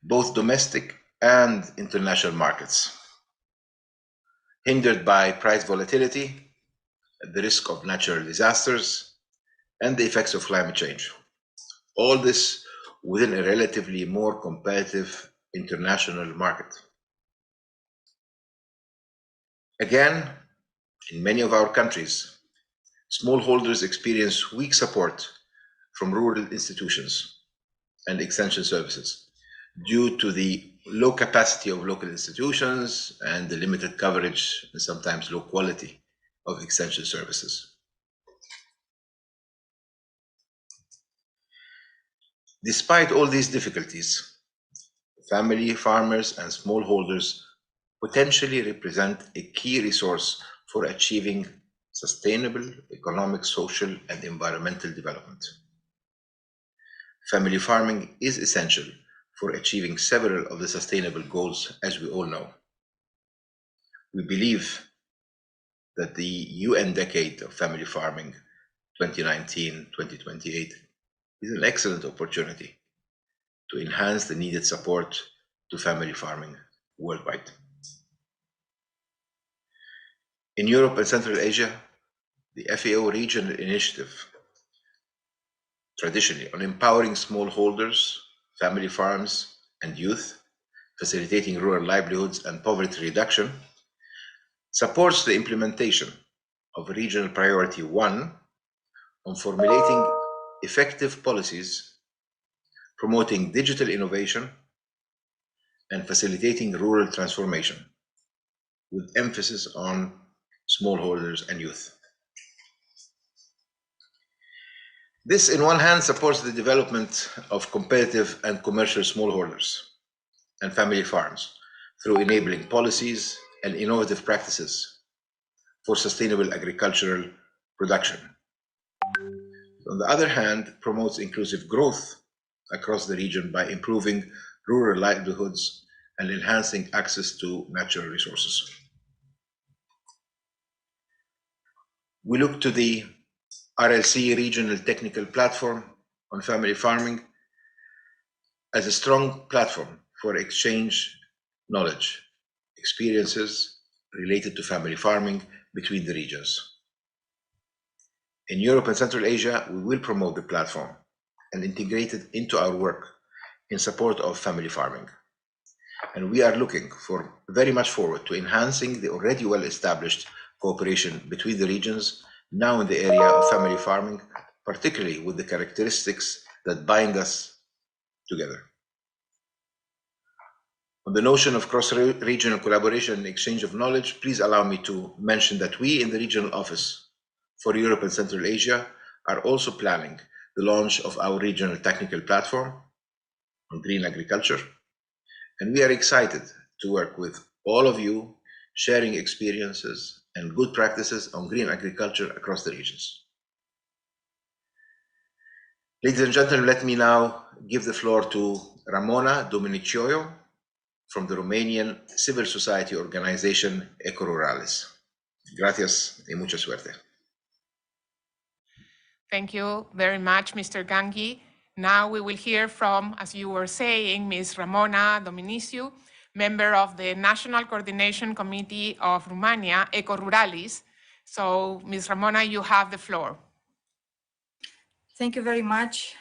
both domestic and international markets, hindered by price volatility, the risk of natural disasters, and the effects of climate change. All this within a relatively more competitive international market. Again, in many of our countries, smallholders experience weak support from rural institutions and extension services due to the low capacity of local institutions and the limited coverage and sometimes low quality of extension services. Despite all these difficulties, family farmers and smallholders potentially represent a key resource for achieving sustainable economic, social, and environmental development. Family farming is essential for achieving several of the sustainable goals, as we all know. We believe that the UN Decade of Family Farming 2019-2028 is an excellent opportunity to enhance the needed support to family farming worldwide. In Europe and Central Asia, the FAO Regional Initiative, traditionally on empowering smallholders, family farms, and youth, facilitating rural livelihoods and poverty reduction, supports the implementation of Regional Priority 1 on formulating effective policies, promoting digital innovation, and facilitating rural transformation, with emphasis on smallholders and youth. This, in one hand, supports the development of competitive and commercial smallholders and family farms through enabling policies and innovative practices for sustainable agricultural production. On the other hand, promotes inclusive growth across the region by improving rural livelihoods and enhancing access to natural resources. We look to the RLC Regional Technical Platform on Family Farming as a strong platform for exchange knowledge, experiences related to family farming between the regions. In Europe and Central Asia, we will promote the platform and integrate it into our work in support of family farming. And we are looking very much forward to enhancing the already well-established cooperation between the regions now in the area of family farming, particularly with the characteristics that bind us together. On the notion of cross-regional collaboration and exchange of knowledge, please allow me to mention that we in the Regional Office for Europe and Central Asia are also planning the launch of our regional technical platform on green agriculture. And we are excited to work with all of you, sharing experiences and good practices on green agriculture across the regions. Ladies and gentlemen, let me now give the floor to Ramona Dominicioiu from the Romanian civil society organization Ecorurales. Gracias y mucha suerte. Thank you very much, Mr. Gangi. Now we will hear from, as you were saying, Ms. Ramona Dominiciu, member of the National Coordination Committee of Romania, Ecorurales, So, Ms. Ramona, you have the floor. Thank you very much.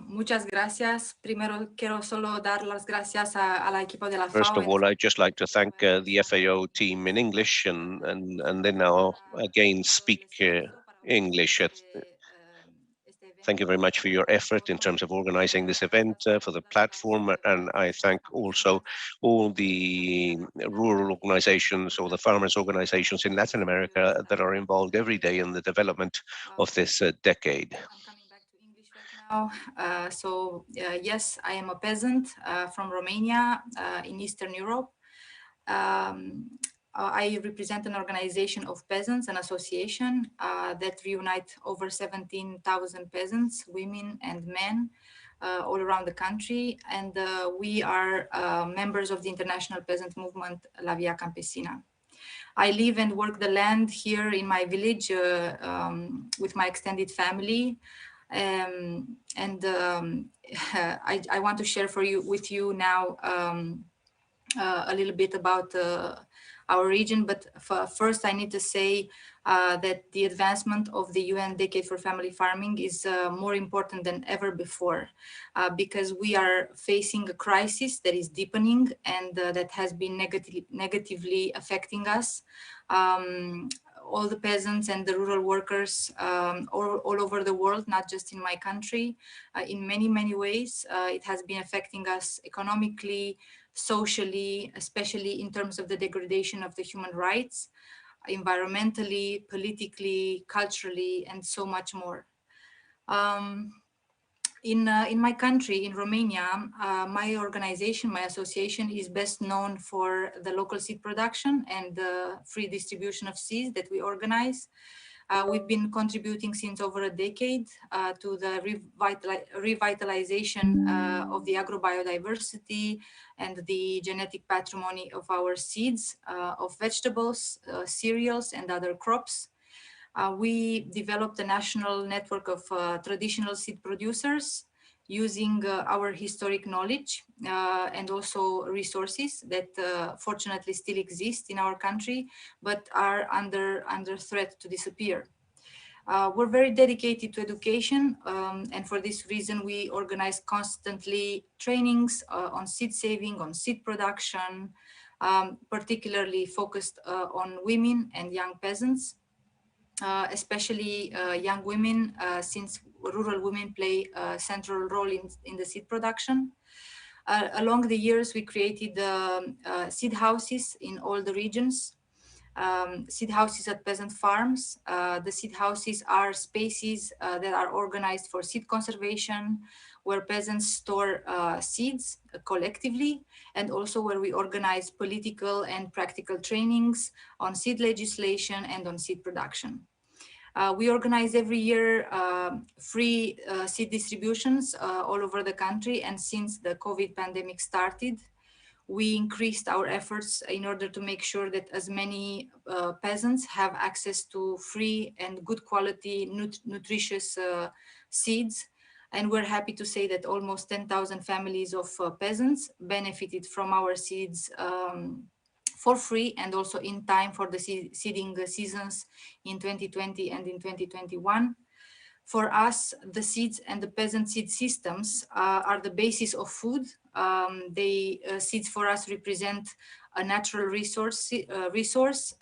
Muchas gracias. Primero quiero solo dar las gracias al equipo de la First FAO. of all, I'd just like to thank the FAO team in English, and then I'll again speak English. Thank you very much for your effort in terms of organizing this event for the platform, and I thank also all the rural organizations or the farmers organizations in Latin America that are involved every day in the development of this decade. I'm coming back to English right now. Yes, I am a peasant from Romania in Eastern Europe. I represent an organization of peasants, an association that reunite over 17,000 peasants, women and men all around the country. And we are members of the international peasant movement, La Via Campesina. I live and work the land here in my village with my extended family. I want to share with you now a little bit about our region, but first I need to say that the advancement of the UN Decade for Family Farming is more important than ever before because we are facing a crisis that is deepening and that has been negatively affecting us. All the peasants and the rural workers all over the world, not just in my country, in many, many ways. It has been affecting us economically, socially, especially in terms of the degradation of the human rights, environmentally, politically, culturally, and so much more. In my country, in Romania, my organization, my association is best known for the local seed production and the free distribution of seeds that we organize. We've been contributing since over a decade to the revitalization of the agrobiodiversity and the genetic patrimony of our seeds, of vegetables, cereals, and other crops. We developed a national network of traditional seed producers using our historic knowledge and also resources that fortunately still exist in our country, but are under threat to disappear. We're very dedicated to education, and for this reason we organize constantly trainings on seed saving, on seed production, particularly focused on women and young peasants. Especially young women, since rural women play a central role in the seed production. Along the years, we created seed houses in all the regions, seed houses at peasant farms. The seed houses are spaces that are organized for seed conservation, where peasants store seeds collectively, and also where we organize political and practical trainings on seed legislation and on seed production. We organize every year free seed distributions all over the country, and since the COVID pandemic started, we increased our efforts in order to make sure that as many peasants have access to free and good quality nutritious seeds. And we're happy to say that almost 10,000 families of peasants benefited from our seeds for free and also in time for the seeding seasons in 2020 and in 2021. For us, the seeds and the peasant seed systems are the basis of food. Seeds for us represent a natural resource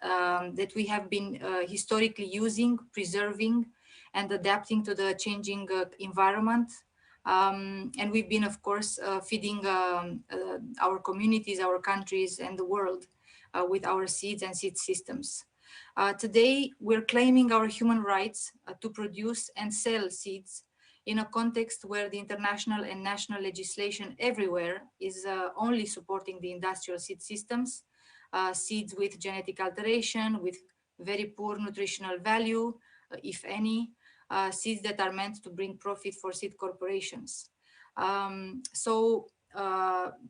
that we have been historically using, preserving, and adapting to the changing environment. And we've been, of course, feeding our communities, our countries, and the world with our seeds and seed systems. Today, we're claiming our human rights to produce and sell seeds in a context where the international and national legislation everywhere is only supporting the industrial seed systems, seeds with genetic alteration, with very poor nutritional value, if any, seeds that are meant to bring profit for seed corporations.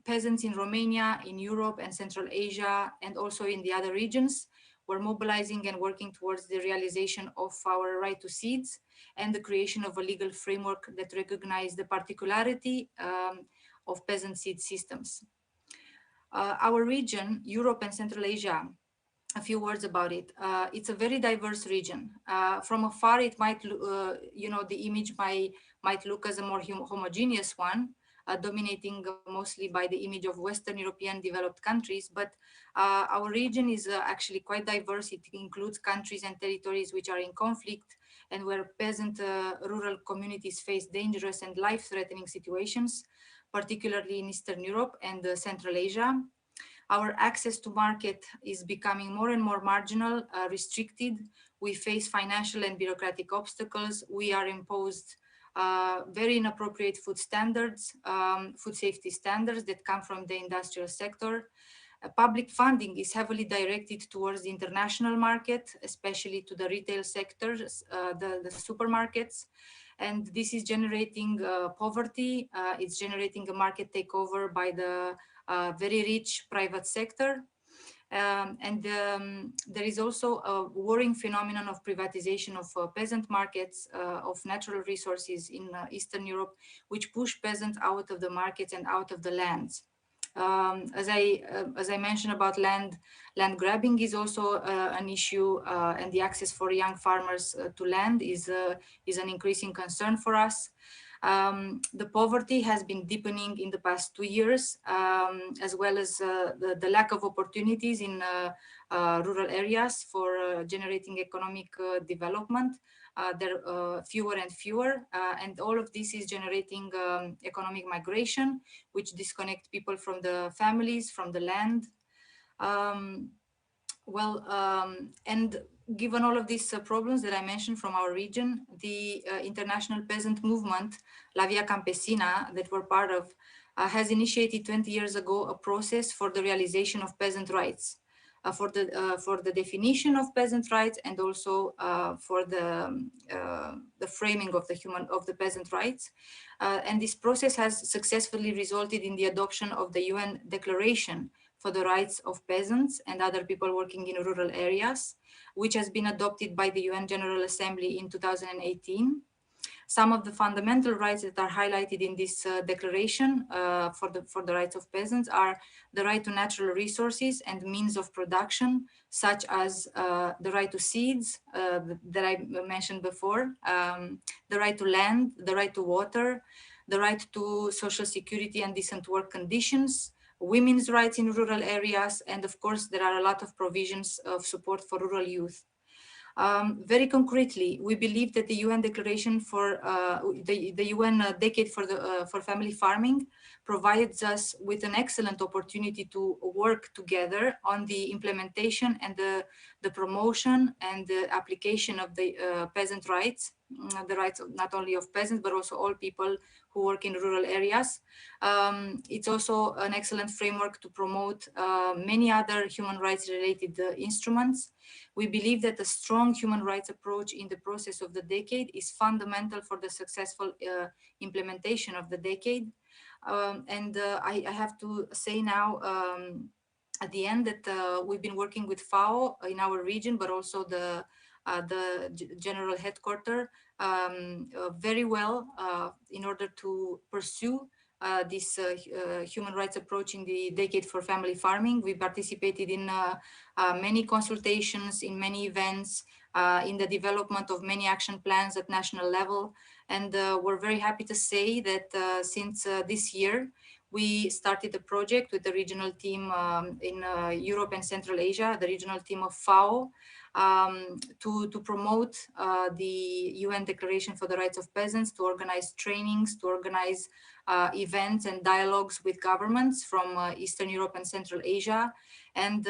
Peasants in Romania, in Europe and Central Asia, and also in the other regions, we're mobilizing and working towards the realization of our right to seeds and the creation of a legal framework that recognizes the particularity of peasant seed systems. Our region, Europe and Central Asia, a few words about it. It's a very diverse region. From afar, it might, the image might look as a more homogeneous one, dominating mostly by the image of Western European developed countries. But our region is actually quite diverse. It includes countries and territories which are in conflict and where peasant rural communities face dangerous and life-threatening situations, particularly in Eastern Europe and Central Asia. Our access to market is becoming more and more marginal, restricted. We face financial and bureaucratic obstacles. We are imposed very inappropriate food standards, food safety standards that come from the industrial sector. Public funding is heavily directed towards the international market, especially to the retail sectors, the supermarkets. And this is generating poverty. It's generating a market takeover by the very rich private sector. There is also a worrying phenomenon of privatization of peasant markets of natural resources in Eastern Europe, which push peasants out of the markets and out of the lands. As I mentioned about land grabbing is also an issue, and the access for young farmers to land is an increasing concern for us. The poverty has been deepening in the past 2 years, as well as the lack of opportunities in rural areas for generating economic development. There are fewer and fewer, and all of this is generating economic migration, which disconnect people from the families, from the land. And given all of these problems that I mentioned from our region, the international peasant movement, La Via Campesina, that we're part of, has initiated 20 years ago a process for the realization of peasant rights, for the definition of peasant rights, and also for the framing of the peasant rights. And this process has successfully resulted in the adoption of the UN Declaration for the Rights of Peasants and other people working in rural areas, which has been adopted by the UN General Assembly in 2018. Some of the fundamental rights that are highlighted in this declaration for the rights of peasants are the right to natural resources and means of production, such as the right to seeds that I mentioned before, the right to land, the right to water, the right to social security and decent work conditions, women's rights in rural areas, and of course, there are a lot of provisions of support for rural youth. Very concretely, we believe that the UN Declaration for the UN Decade for Family Farming provides us with an excellent opportunity to work together on the implementation and the promotion and the application of the peasant rights, the rights not only of peasants, but also all people who work in rural areas. It's also an excellent framework to promote many other human rights related instruments. We believe that a strong human rights approach in the process of the decade is fundamental for the successful implementation of the decade. I have to say now at the end that we've been working with FAO in our region, but also the general headquarters very well in order to pursue this human rights approach in the Decade for Family Farming. We participated in many consultations, in many events, in the development of many action plans at national level. And we're very happy to say that since this year, we started a project with the regional team in Europe and Central Asia, the regional team of FAO, to promote the UN Declaration for the Rights of Peasants, to organize trainings, to organize events and dialogues with governments from Eastern Europe and Central Asia. And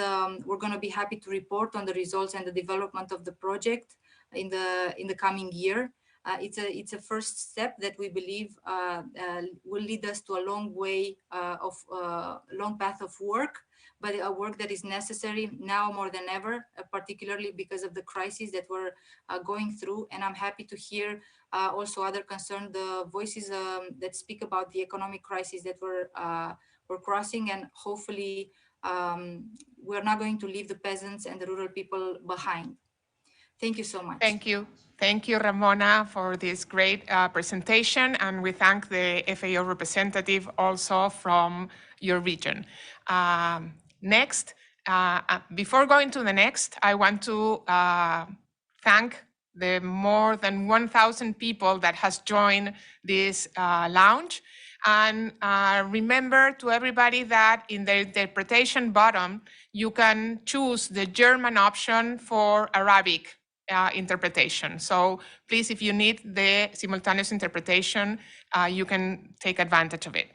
we're going to be happy to report on the results and the development of the project in the coming year. It's a first step that we believe will lead us to a long way long path of work, but a work that is necessary now more than ever, particularly because of the crisis that we're going through. And I'm happy to hear also other concerned voices that speak about the economic crisis that we're crossing, and hopefully we're not going to leave the peasants and the rural people behind. Thank you so much. Thank you. Thank you, Ramona, for this great presentation. And we thank the FAO representative also from your region. Next, Before going to the next, I want to thank the more than 1,000 people that has joined this lounge. And remember to everybody that in the interpretation bottom, you can choose the German option for Arabic interpretation. So please, if you need the simultaneous interpretation, you can take advantage of it.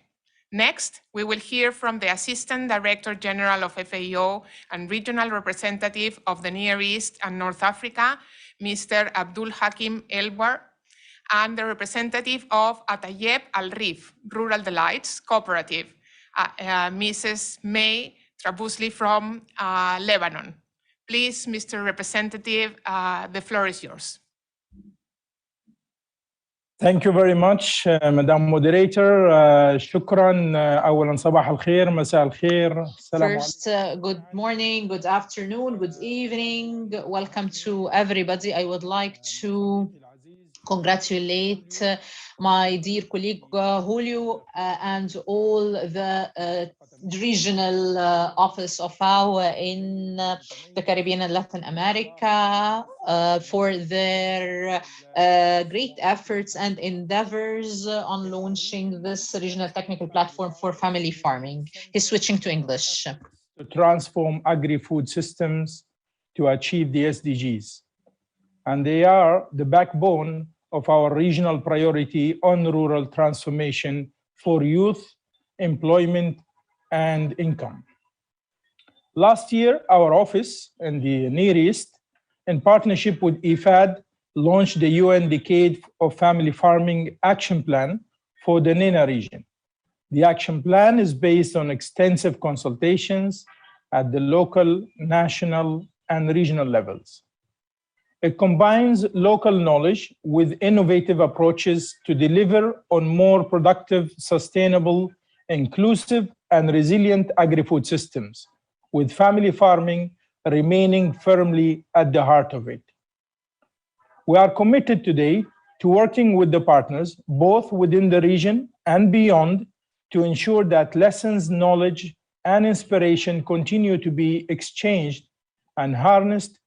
Next, we will hear from the Assistant Director General of FAO and Regional Representative of the Near East and North Africa, Mr. Abdul Hakim Elwar, and the representative of Atayeb Al-Rif Rural Delights Cooperative, Mrs. May Trabusli from Lebanon. Please, Mr. Representative, the floor is yours. Thank you very much, Madam Moderator. شكرا. أولا صباح الخير, مساء الخير. First, good morning, good afternoon, good evening. Welcome to everybody. I would like to congratulate my dear colleague Julio and all the regional office of FAO in the Caribbean and Latin America for their great efforts and endeavors on launching this regional technical platform for family farming. He's switching to English. To transform agri-food systems to achieve the SDGs. And they are the backbone of our regional priority on rural transformation for youth, employment, and income. Last year, our office in the Near East, in partnership with IFAD, launched the UN Decade of Family Farming Action Plan for the NENA region. The action plan is based on extensive consultations at the local, national, and regional levels. It combines local knowledge with innovative approaches to deliver on more productive, sustainable, inclusive, and resilient agri-food systems, with family farming remaining firmly at the heart of it. We are committed today to working with the partners, both within the region and beyond, to ensure that lessons, knowledge, and inspiration continue to be exchanged and harnessed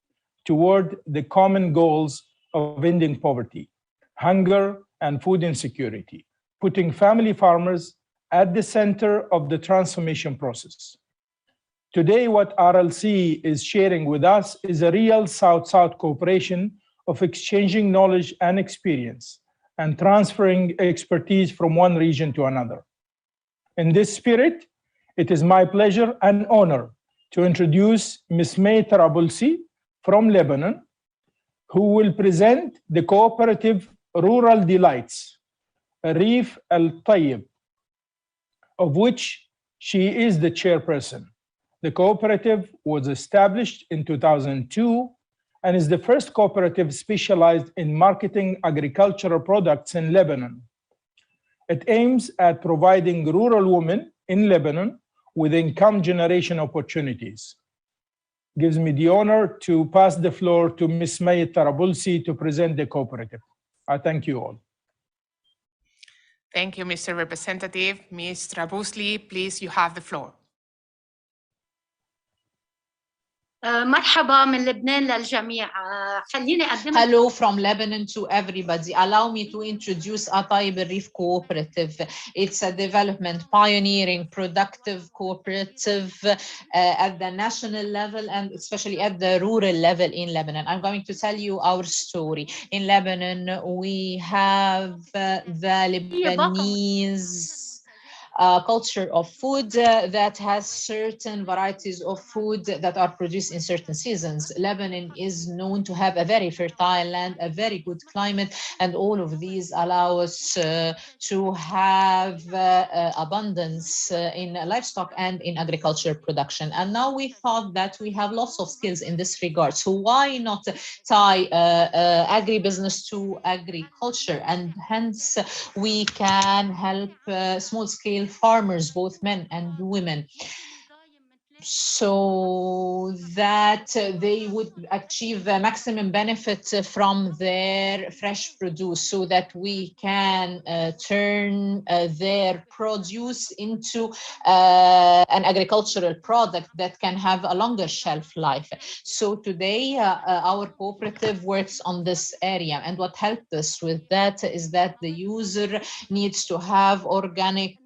toward the common goals of ending poverty, hunger, and food insecurity, putting family farmers at the center of the transformation process. Today, what RLC is sharing with us is a real South-South cooperation of exchanging knowledge and experience and transferring expertise from one region to another. In this spirit, it is my pleasure and honor to introduce Ms. May Tarabulsi from Lebanon, who will present the cooperative Rural Delights, Reef Al-Tayyib, of which she is the chairperson. The cooperative was established in 2002 and is the first cooperative specialized in marketing agricultural products in Lebanon. It aims at providing rural women in Lebanon with income generation opportunities. Gives me the honor to pass the floor to Ms. May Tarabulsi to present the cooperative. I thank you all. Thank you, Mr. Representative. Ms. Trabusli, please, you have the floor. مرحبا من لبنان للجميع. خليني أقدم. Hello from Lebanon to everybody. Allow me to introduce Atayeb Al-Rif Cooperative. It's a development, pioneering, productive cooperative at the national level and especially at the rural level in Lebanon. I'm going to tell you our story. In Lebanon, we have the Lebanese culture of food that has certain varieties of food that are produced in certain seasons. Lebanon is known to have a very fertile land, a very good climate, and all of these allow us to have abundance in livestock and in agriculture production. And now we thought that we have lots of skills in this regard. So why not tie agribusiness to agriculture? And hence we can help small-scale farmers, both men and women. so that they would achieve maximum benefit from their fresh produce, so that we can turn their produce into an agricultural product that can have a longer shelf life. So today our cooperative works on this area, and what helped us with that is that the user needs to have organic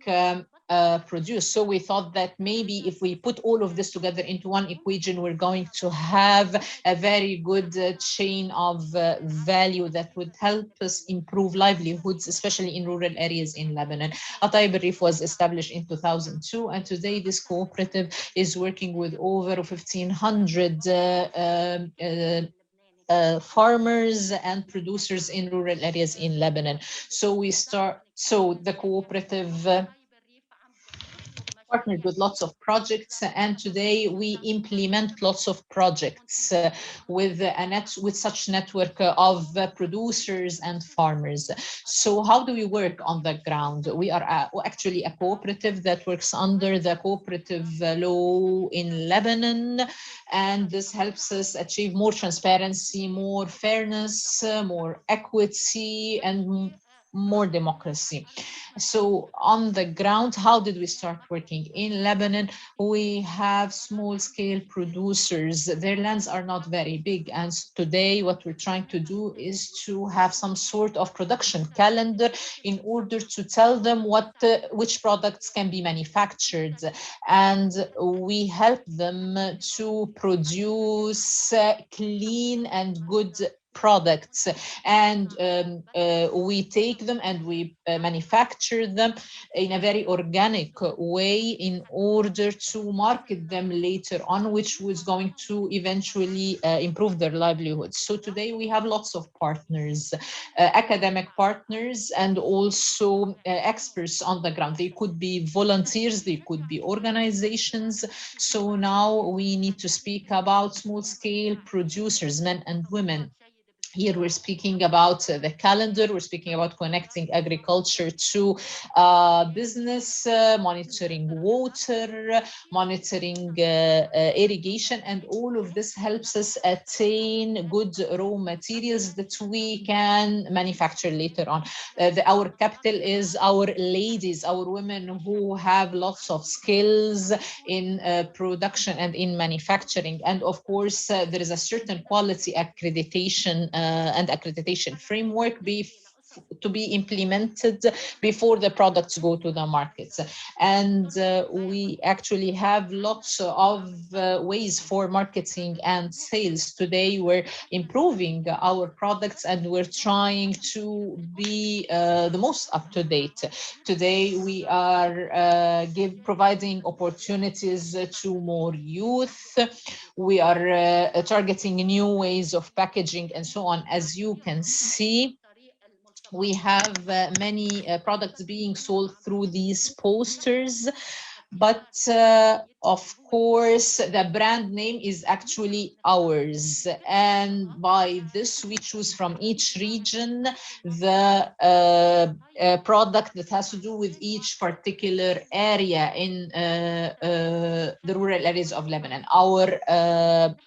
produce. So we thought that maybe if we put all of this together into one equation, we're going to have a very good chain of value that would help us improve livelihoods, especially in rural areas in Lebanon. RTPFF was established in 2002, and today this cooperative is working with over 1,500 farmers and producers in rural areas in Lebanon. So the cooperative partnered with lots of projects, and today we implement lots of projects with such network of producers and farmers. So how do we work on the ground? We are actually a cooperative that works under the cooperative law in Lebanon, and this helps us achieve more transparency, more fairness, more equity, and more democracy. So on the ground, how did we start working? In Lebanon, we have small-scale producers. Their lands are not very big, and today what we're trying to do is to have some sort of production calendar in order to tell them which products can be manufactured, and we help them to produce clean and good products, and we take them and we manufacture them in a very organic way in order to market them later on, which was going to eventually improve their livelihoods. So today we have lots of partners, academic partners, and also experts on the ground. They could be volunteers, they could be organizations. So now we need to speak about small-scale producers, men and women. Here we're speaking about the calendar, we're speaking about connecting agriculture to business, monitoring water, monitoring irrigation, and all of this helps us attain good raw materials that we can manufacture later on. Our capital is our ladies, our women who have lots of skills in production and in manufacturing. And of course, there is a certain quality accreditation and accreditation framework to be implemented before the products go to the markets. And we actually have lots of ways for marketing and sales. Today, we're improving our products and we're trying to be the most up-to-date. Today, we are providing opportunities to more youth. We are targeting new ways of packaging and so on. As you can see, we have many products being sold through these posters, but of course, the brand name is actually ours. And by this, we choose from each region the product that has to do with each particular area in the rural areas of Lebanon. Our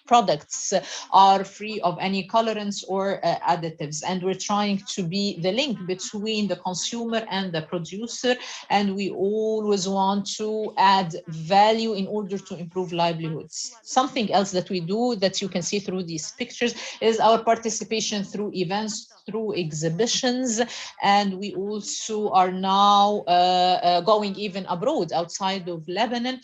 products are free of any colorants or additives, and we're trying to be the link between the consumer and the producer, and we always want to add value in order to improve livelihoods. Something else that we do that you can see through these pictures is our participation through events, through exhibitions, and we also are now going even abroad outside of Lebanon.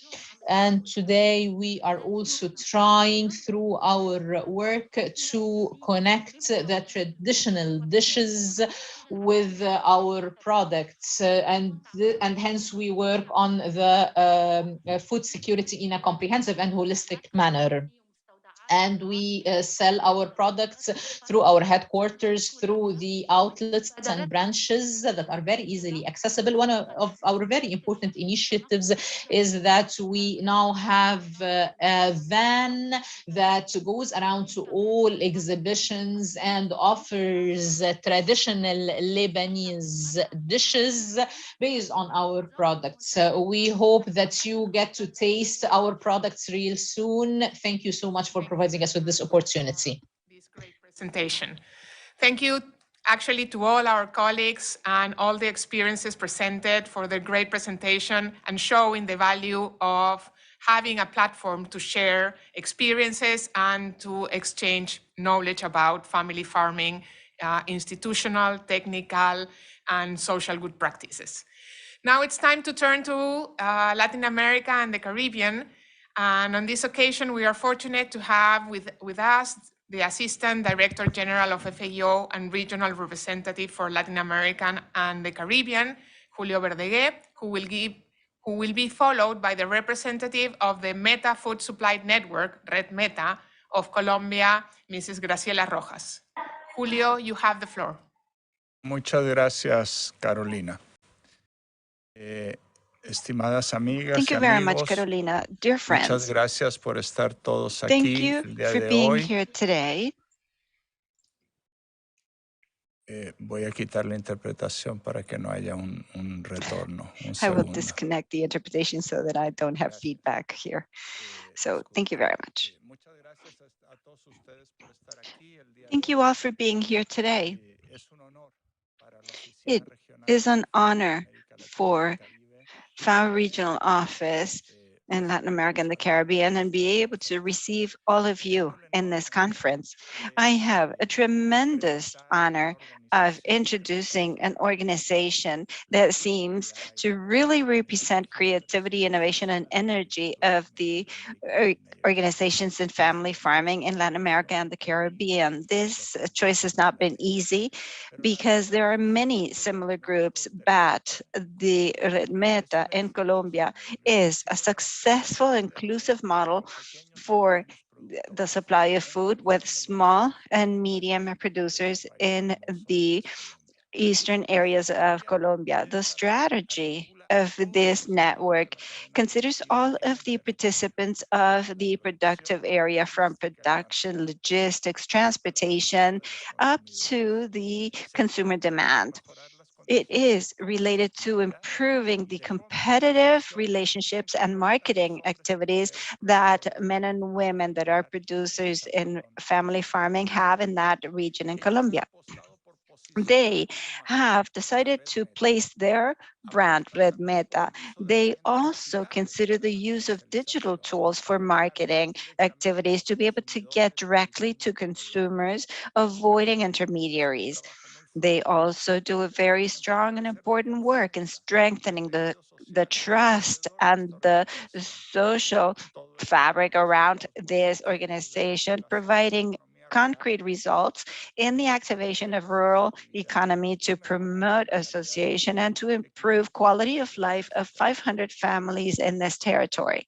And today we are also trying through our work to connect the traditional dishes with our products, and hence we work on the food security in a comprehensive and holistic manner. and we sell our products through our headquarters, through the outlets and branches that are very easily accessible. One of our very important initiatives is that we now have a van that goes around to all exhibitions and offers traditional Lebanese dishes based on our products. We hope that you get to taste our products real soon. Thank you so much for providing us with this opportunity. This great presentation. Thank you actually to all our colleagues and all the experiences presented for the great presentation and showing the value of having a platform to share experiences and to exchange knowledge about family farming, institutional, technical, and social good practices. Now it's time to turn to Latin America and the Caribbean. And on this occasion, we are fortunate to have with us the Assistant Director General of FAO and Regional Representative for Latin America and the Caribbean, Julio Verdeguer, who will be followed by the representative of the Meta Food Supply Network, Red Meta, of Colombia, Mrs. Graciela Rojas. Julio, you have the floor. Muchas gracias, Carolina. Estimadas amigas Thank you y very amigos, much, Carolina. Dear muchas friends, gracias por estar todos thank aquí you el día for de being hoy. here today. Voy a quitar la interpretación para que no haya un retorno. Un I will segundo. disconnect the interpretation so that I don't have feedback here. So thank you very much. Thank you all for being here today. It is an honor for FAO Regional Office in Latin America and the Caribbean and be able to receive all of you in this conference. I have a tremendous honor of introducing an organization that seems to really represent creativity, innovation, and energy of the organizations in family farming in Latin America and the Caribbean. This choice has not been easy because there are many similar groups, but the Red Meta in Colombia is a successful, inclusive model for the supply of food with small and medium producers in the eastern areas of Colombia. The strategy of this network considers all of the participants of the productive area, from production, logistics, transportation, up to the consumer demand. It is related to improving the competitive relationships and marketing activities that men and women that are producers in family farming have in that region in Colombia. They have decided to place their brand, Red Meta. They also consider the use of digital tools for marketing activities to be able to get directly to consumers, avoiding intermediaries. They also do a very strong and important work in strengthening the trust and the social fabric around this organization, providing concrete results in the activation of rural economy to promote association and to improve quality of life of 500 families in this territory.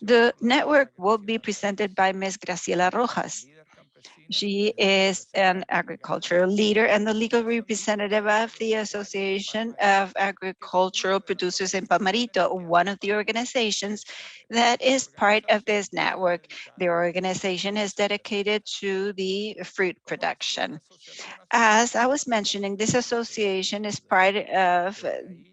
The network will be presented by Ms. Graciela Rojas. She is an agricultural leader and the legal representative of the Association of Agricultural Producers in Palmarito, one of the organizations that is part of this network. The organization is dedicated to the fruit production. As I was mentioning, this association is part of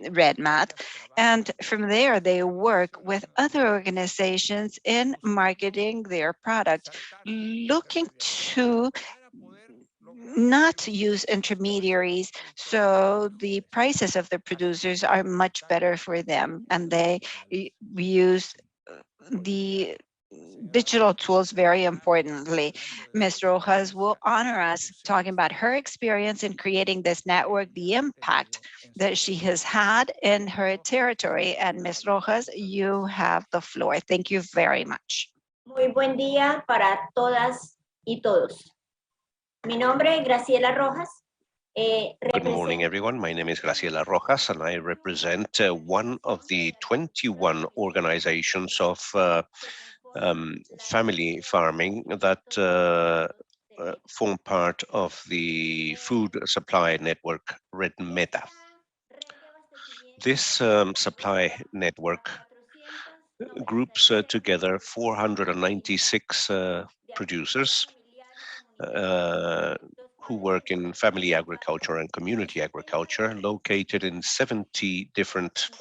Red Mat, and from there they work with other organizations in marketing their product, looking to not use intermediaries, so the prices of the producers are much better for them, and they use the digital tools very importantly. Ms. Rojas will honor us talking about her experience in creating this network, the impact that she has had in her territory. And Ms. Rojas, you have the floor. Thank you very much. Muy buen día para todas y todos. Mi nombre es Graciela Rojas. Good morning, everyone. My name is Graciela Rojas, and I represent one of the 21 organizations of family farming that form part of the food supply network Red Meta. This supply network groups together 496 producers who work in family agriculture and community agriculture, located in 70 different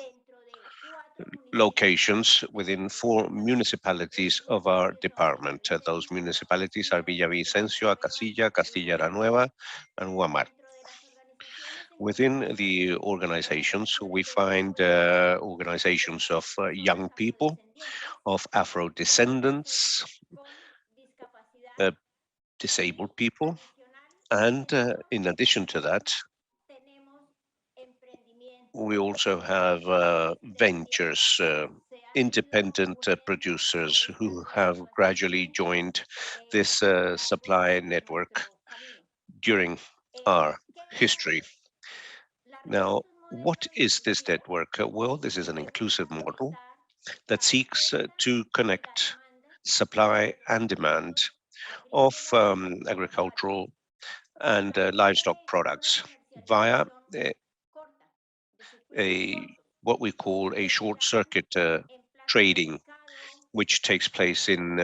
locations within 4 municipalities of our department. Those municipalities are Villavicencio, Acasilla, Castilla la Nueva, and Huamar. Within the organizations, we find organizations of young people, of Afro descendants, disabled people, and in addition to that, we also have ventures, independent producers who have gradually joined this supply network during our history. Now, what is this network? Well, this is an inclusive model that seeks to connect supply and demand of agricultural and livestock products via what we call a short circuit trading, which takes place in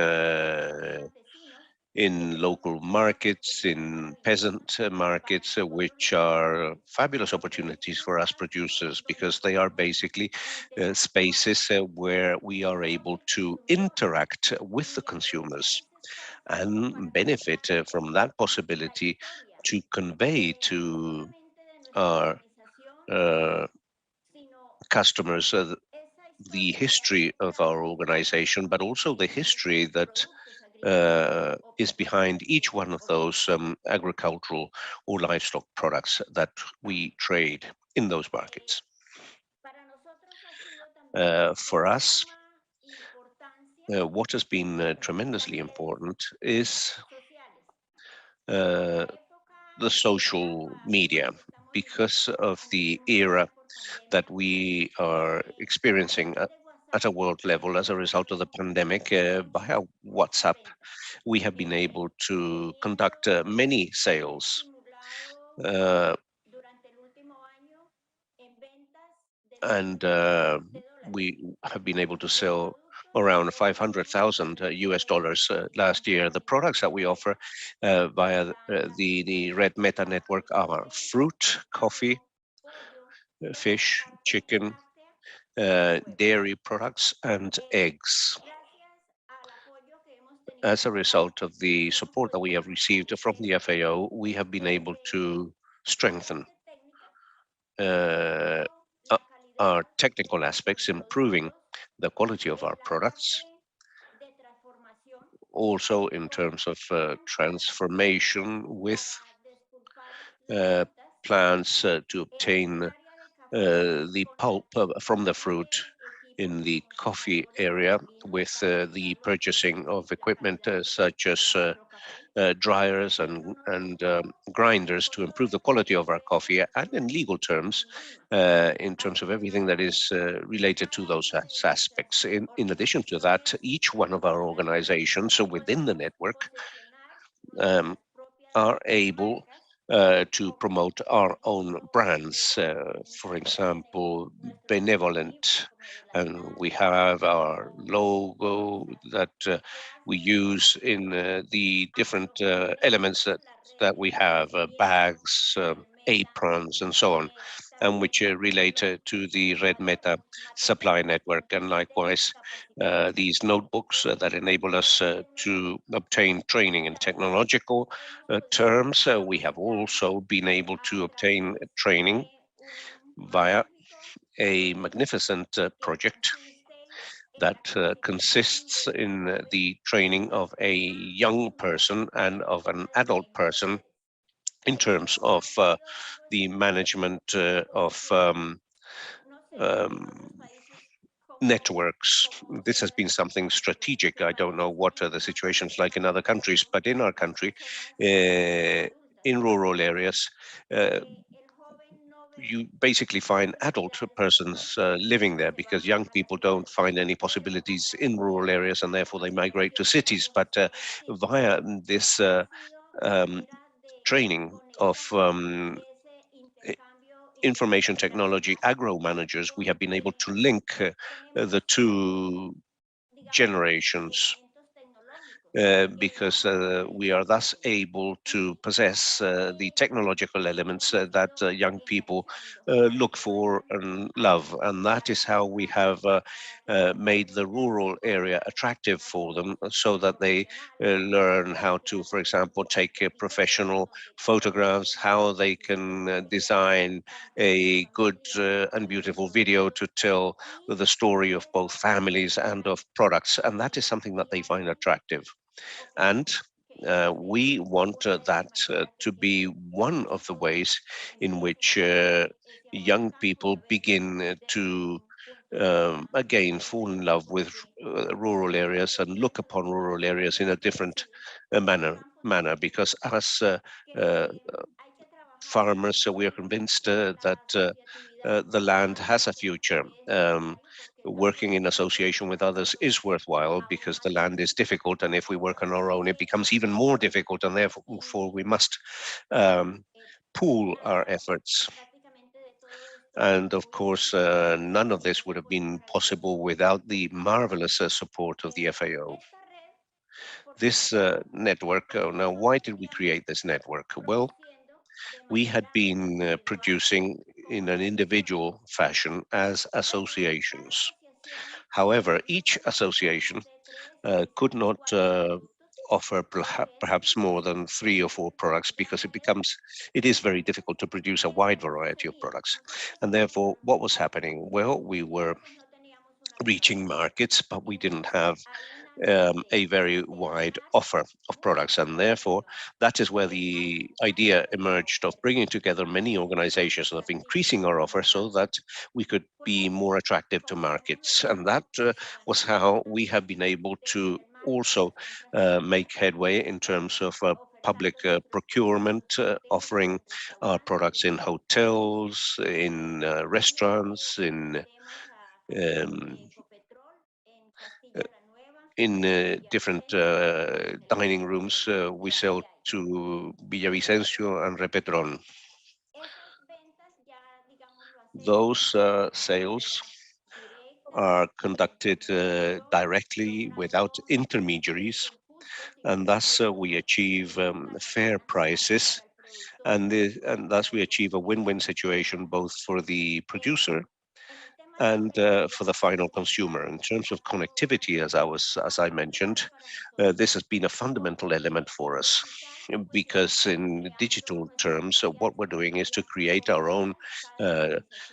local markets, in peasant markets, which are fabulous opportunities for us producers because they are basically spaces where we are able to interact with the consumers and benefit from that possibility to convey to our customers the history of our organization, but also the history that is behind each one of those agricultural or livestock products that we trade in those markets. For us, what has been tremendously important is the social media, because of the era that we are experiencing at a world level as a result of the pandemic. Via WhatsApp, we have been able to conduct many sales. And we have been able to sell around 500,000 US dollars last year. The products that we offer via the Red Meta network are fruit, coffee, fish, chicken, dairy products, and eggs. As a result of the support that we have received from the FAO, we have been able to strengthen our technical aspects, improving the quality of our products, also in terms of transformation with plans to obtain the pulp from the fruit in the coffee area with the purchasing of equipment such as dryers and grinders to improve the quality of our coffee, and in legal terms, in terms of everything that is related to those aspects. In addition to that, each one of our organizations within the network are able to promote our own brands. For example, benevolent, and we have our logo that we use in the different elements that we have, bags, aprons, and so on, and which relate to the Red Meta supply network. And likewise, these notebooks that enable us to obtain training in technological terms. We have also been able to obtain training via a magnificent project that consists in the training of a young person and of an adult person in terms of the management of networks. This has been something strategic. I don't know what are the situations like in other countries, but in our country, in rural areas, you basically find adult persons living there, because young people don't find any possibilities in rural areas and therefore they migrate to cities. But via this training of information technology agro managers, we have been able to link the two generations, because we are thus able to possess the technological elements that young people look for and love. And that is how we have made the rural area attractive for them, so that they learn how to, for example, take professional photographs, how they can design a good and beautiful video to tell the story of both families and of products. And that is something that they find attractive. And we want that to be one of the ways in which young people begin to again fall in love with rural areas and look upon rural areas in a different manner. Because as farmers, we are convinced that the land has a future. Working in association with others is worthwhile, because the land is difficult, and if we work on our own, it becomes even more difficult, and therefore we must pool our efforts. And of course, none of this would have been possible without the marvelous support of the FAO. This network, now why did we create this network? Well, we had been producing in an individual fashion as associations. However, each association could not offer perhaps more than 3 or 4 products, because it is very difficult to produce a wide variety of products. And therefore, what was happening? Well, we were reaching markets, but we didn't have a very wide offer of products. And therefore, that is where the idea emerged of bringing together many organizations and of increasing our offer so that we could be more attractive to markets. And that was how we have been able to also make headway in terms of public procurement, offering our products in hotels, in restaurants, um, in different dining rooms. We sell to Villavicencio and Repetron. Those sales are conducted directly without intermediaries, and thus we achieve fair prices, and thus we achieve a win-win situation both for the producer and for the final consumer. In terms of connectivity, as I mentioned, this has been a fundamental element for us, because in digital terms, what we're doing is to create our own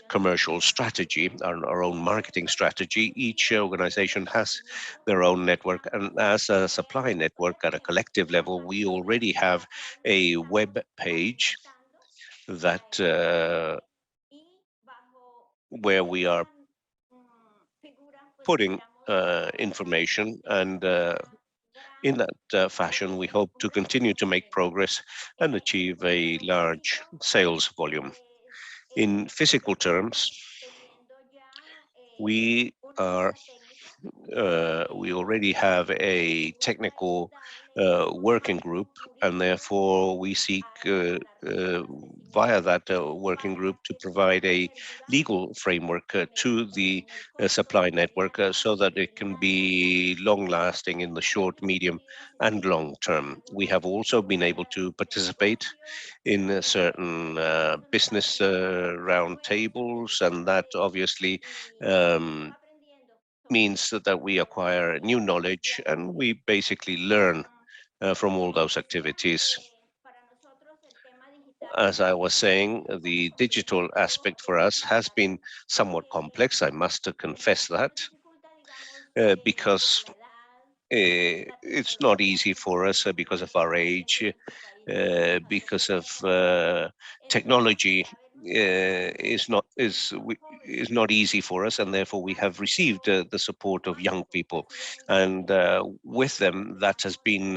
commercial strategy, our own marketing strategy. Each organization has their own network, and as a supply network at a collective level, we already have a web page that where we are putting information, and in that fashion, we hope to continue to make progress and achieve a large sales volume. In physical terms, we already have a technical working group, and therefore we seek via that working group to provide a legal framework to the supply network, so that it can be long lasting in the short, medium and long term. We have also been able to participate in certain business round tables, and that obviously means that we acquire new knowledge, and we basically learn from all those activities. As I was saying, the digital aspect for us has been somewhat complex, I must confess that, because it's not easy for us because of our age, because of technology is not easy for us, and therefore we have received the support of young people, and with them that has been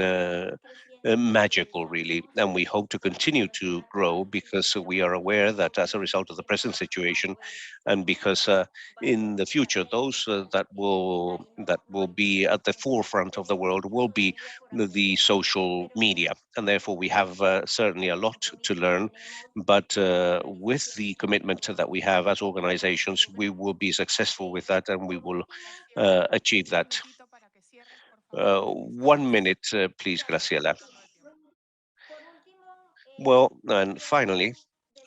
magical, really. And we hope to continue to grow because we are aware that as a result of the present situation, and because in the future, those that will be at the forefront of the world will be the social media. And therefore, we have certainly a lot to learn. But with the commitment that we have as organizations, we will be successful with that and we will achieve that. 1 minute, please, Graciela. Well, and finally,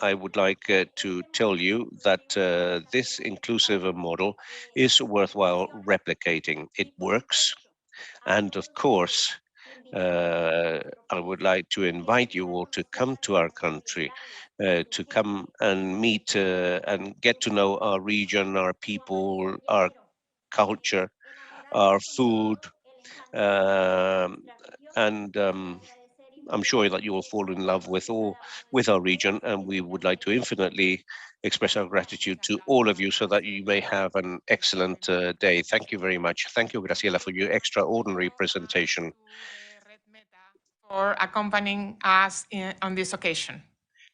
I would like to tell you that this inclusive model is worthwhile replicating. It works. And of course, I would like to invite you all to come to our country, to come and meet and get to know our region, our people, our culture, our food, and I'm sure that you will fall in love with our region, and we would like to infinitely express our gratitude to all of you so that you may have an excellent day. Thank you very much. Thank you, Graciela, for your extraordinary presentation. For accompanying us on this occasion.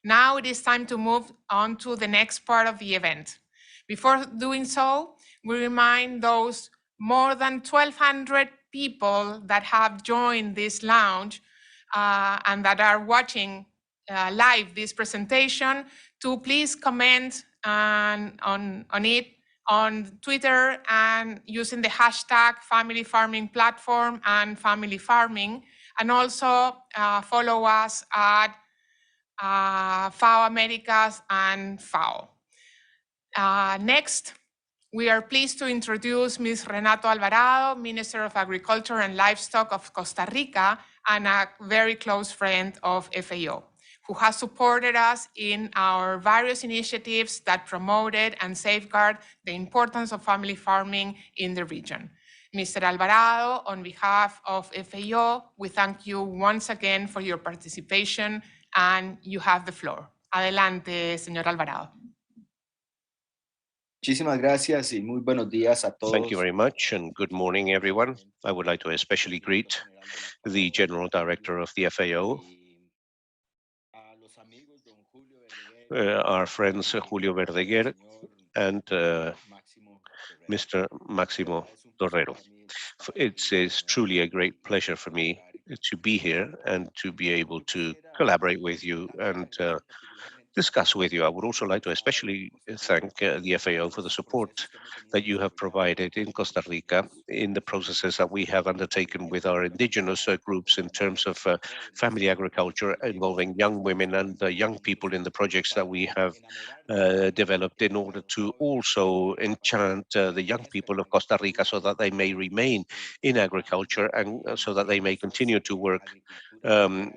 Now it is time to move on to the next part of the event. Before doing so, we remind those more than 1,200 people that have joined this lounge and that are watching live this presentation to please comment on it on Twitter and using the hashtag Family Farming Platform and Family Farming, and also follow us at FAO Americas and FAO. Next, we are pleased to introduce Ms. Renato Alvarado, Minister of Agriculture and Livestock of Costa Rica, and a very close friend of FAO, who has supported us in our various initiatives that promoted and safeguard the importance of family farming in the region. Mr. Alvarado, on behalf of FAO, we thank you once again for your participation, and you have the floor. Adelante, señor Alvarado. Muchísimas gracias y muy buenos días a todos. Thank you very much and good morning, everyone. I would like to especially greet the General Director of the FAO, our friends Julio Verdeguer and Mr. Máximo Torrero. It's truly a great pleasure for me to be here and to be able to collaborate with you and discuss with you. I would also like to especially thank the FAO for the support that you have provided in Costa Rica in the processes that we have undertaken with our indigenous groups in terms of family agriculture involving young women and young people in the projects that we have developed in order to also enchant the young people of Costa Rica so that they may remain in agriculture and so that they may continue to work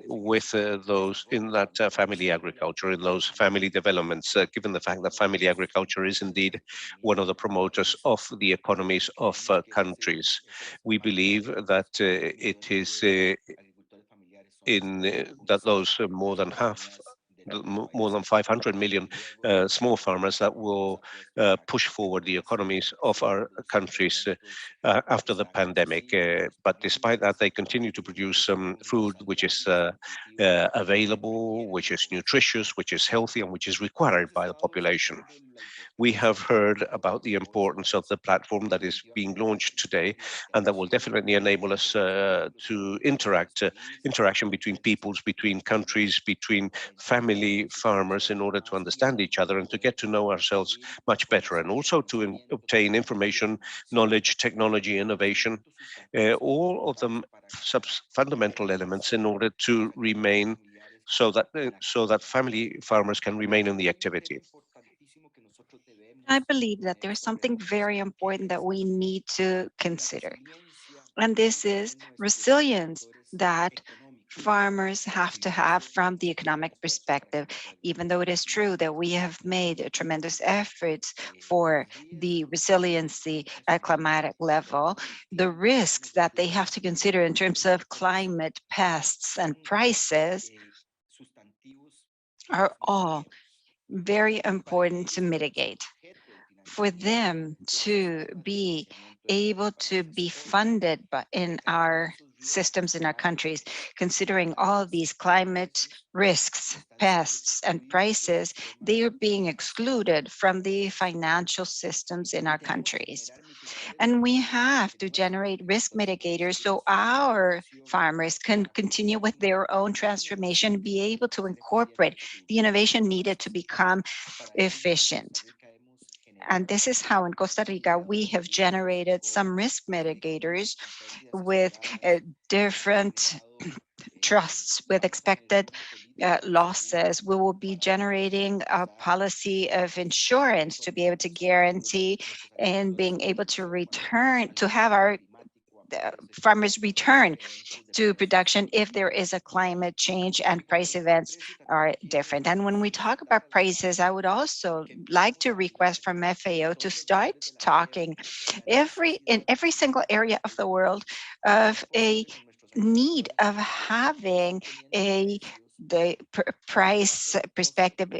with those in that family agriculture, in those family developments, given the fact that family agriculture is indeed one of the promoters of the economies of countries. We believe that it is that those more than 500 million small farmers that will push forward the economies of our countries after the pandemic. But despite that, they continue to produce some food which is available, which is nutritious, which is healthy, and which is required by the population. We have heard about the importance of the platform that is being launched today, and that will definitely enable us to interaction between peoples, between countries, between family farmers in order to understand each other and to get to know ourselves much better, and also to obtain information, knowledge, technology, innovation, all of them fundamental elements in order to remain so that family farmers can remain in the activity. I believe that there's something very important that we need to consider, and this is resilience that farmers have to have from the economic perspective. Even though it is true that we have made tremendous efforts for the resiliency at climatic level, the risks that they have to consider in terms of climate, pests, and prices are all very important to mitigate. For them to be able to be funded in our systems in our countries. Considering all of these climate risks, pests, and prices, they are being excluded from the financial systems in our countries. And we have to generate risk mitigators so our farmers can continue with their own transformation, be able to incorporate the innovation needed to become efficient. And this is how in Costa Rica we have generated some risk mitigators with different trusts with expected losses. We will be generating a policy of insurance to be able to guarantee and being able to return, to have our farmers return to production if there is a climate change and price events are different. And when we talk about prices, I would also like to request from FAO to start talking in every single area of the world of a need of having the price perspective.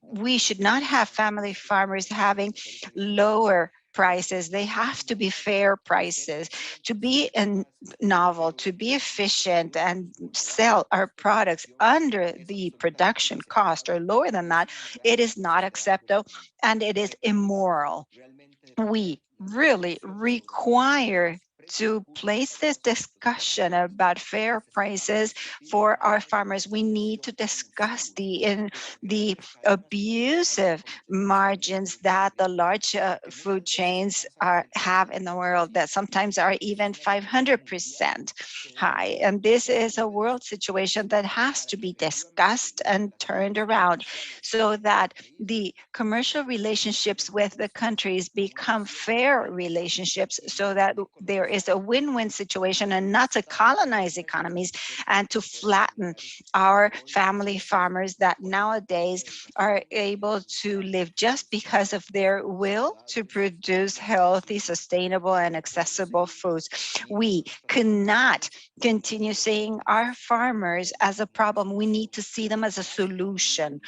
We should not have family farmers having lower prices. They have to be fair prices. To be novel, to be efficient and sell our products under the production cost or lower than that, it is not acceptable and it is immoral. We really require to place this discussion about fair prices for our farmers. We need to discuss the abusive margins that the large food chains have in the world, that sometimes are even 500% high. And this is a world situation that has to be discussed and turned around so that the commercial relationships with the countries become fair relationships, so that there is a win-win situation and not to colonize economies and to flatten our family farmers that nowadays are able to live just because of their will to produce healthy, sustainable, and accessible foods. We cannot continue seeing our farmers as a problem. We need to see them as a solution.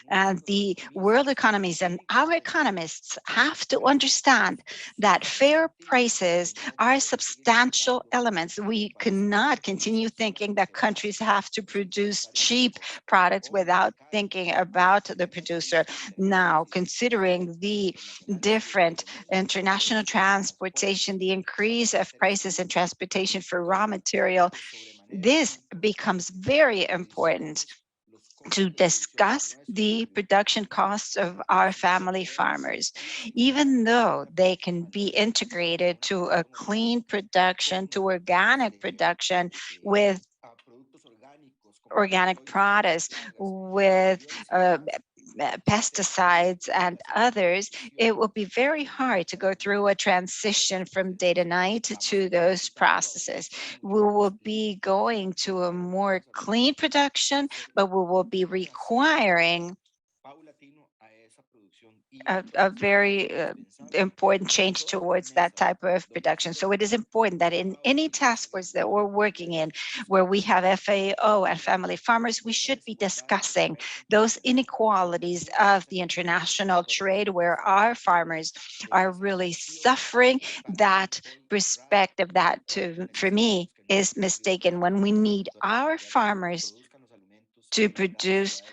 And the world economies and our economists have to understand that fair prices are substantial elements. We cannot continue thinking that countries have to produce cheap products without thinking about the producer. Now, considering the different international transportation, the increase of prices in transportation for raw material, this becomes very important to discuss the production costs of our family farmers. Even though they can be integrated to a clean production, to organic production with organic products, with pesticides and others, it will be very hard to go through a transition from day to night to those processes. We will be going to a more clean production, but we will be requiring a very important change towards that type of production. So it is important that in any task force that we're working in, where we have FAO and family farmers, we should be discussing those inequalities of the international trade, where our farmers are really suffering. That perspective that, for me, is mistaken. When we need our farmers to produce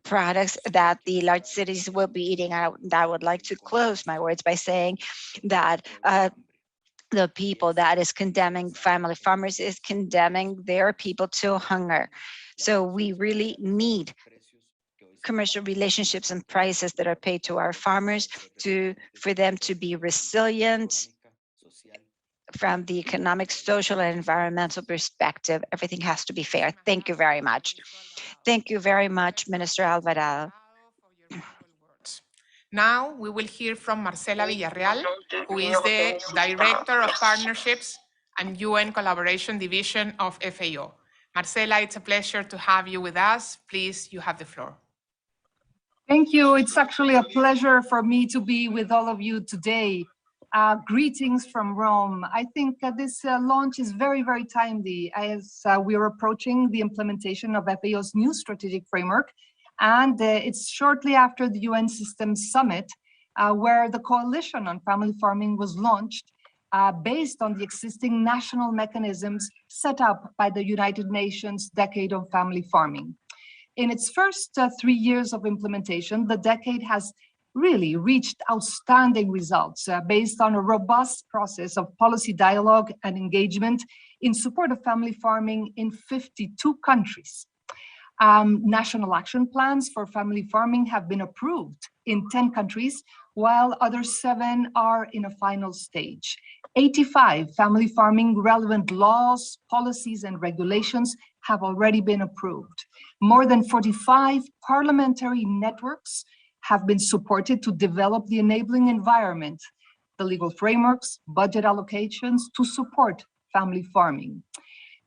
products that the large cities will be eating out. I would like to close my words by saying that the people that is condemning family farmers is condemning their people to hunger. So we really need commercial relationships and prices that are paid to our farmers for them to be resilient from the economic, social, and environmental perspective. Everything has to be fair. Thank you very much. Thank you very much, Minister Alvarado. Now we will hear from Marcela Villarreal, who is the Director of Partnerships and UN Collaboration Division of FAO. Marcela, it's a pleasure to have you with us. Please, you have the floor. Thank you. It's actually a pleasure for me to be with all of you today. Greetings from Rome. I think this launch is very, very timely as we are approaching the implementation of FAO's new strategic framework. And it's shortly after the UN Systems Summit, where the Coalition on Family Farming was launched. based on the existing national mechanisms set up by the United Nations Decade of Family Farming. In its first 3 years of implementation, the decade has really reached outstanding results based on a robust process of policy dialogue and engagement in support of family farming in 52 countries. National action plans for family farming have been approved in 10 countries, while other 7 are in a final stage. 85 family farming relevant laws, policies, and regulations have already been approved. More than 45 parliamentary networks have been supported to develop the enabling environment, the legal frameworks, budget allocations to support family farming.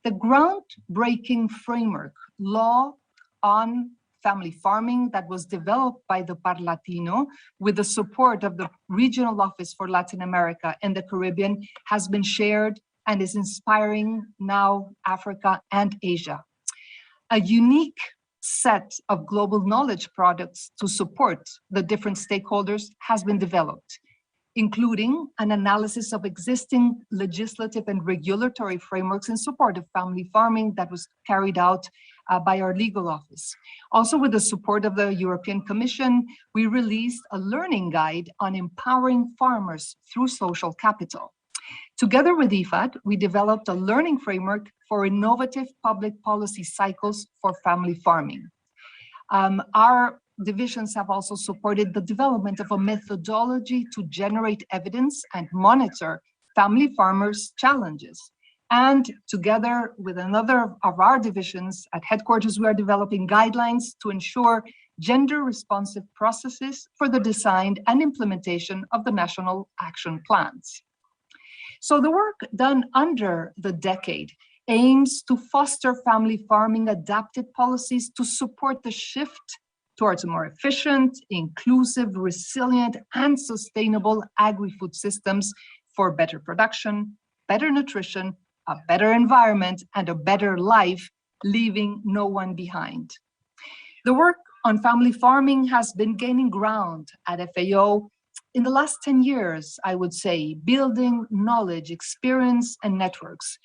The groundbreaking framework law on family farming that was developed by the Parlatino with the support of the Regional Office for Latin America and the Caribbean has been shared and is inspiring now Africa and Asia. A unique set of global knowledge products to support the different stakeholders has been developed, including an analysis of existing legislative and regulatory frameworks in support of family farming that was carried out by our legal office. Also, with the support of the European Commission, we released a learning guide on empowering farmers through social capital. Together with IFAD, we developed a learning framework for innovative public policy cycles for family farming. Our divisions have also supported the development of a methodology to generate evidence and monitor family farmers' challenges. And together with another of our divisions at headquarters, we are developing guidelines to ensure gender-responsive processes for the design and implementation of the national action plans. So the work done under the decade aims to foster family farming adapted policies to support the shift towards a more efficient, inclusive, resilient, and sustainable agri-food systems for better production, better nutrition, a better environment, and a better life, leaving no one behind. The work on family farming has been gaining ground at FAO in the last 10 years, I would say, building knowledge, experience, and networks.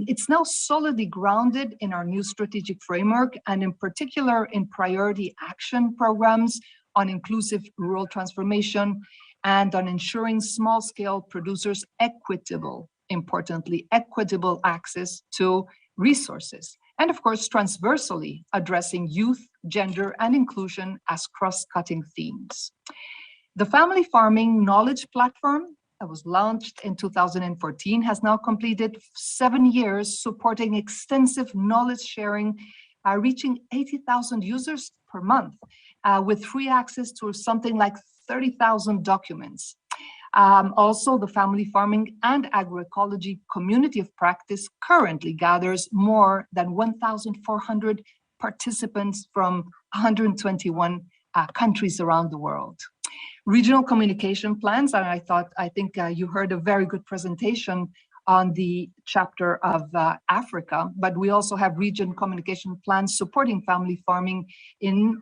It's now solidly grounded in our new strategic framework, and in particular in priority action programs on inclusive rural transformation and on ensuring small-scale producers importantly, equitable access to resources. And of course, transversally addressing youth, gender, and inclusion as cross-cutting themes. The Family Farming Knowledge Platform that was launched in 2014 has now completed 7 years supporting extensive knowledge sharing, reaching 80,000 users per month with free access to something like 30,000 documents. Also, the Family Farming and Agroecology Community of Practice currently gathers more than 1,400 participants from 121 countries around the world. Regional communication plans, and I think you heard a very good presentation on the chapter of Africa, but we also have region communication plans supporting family farming in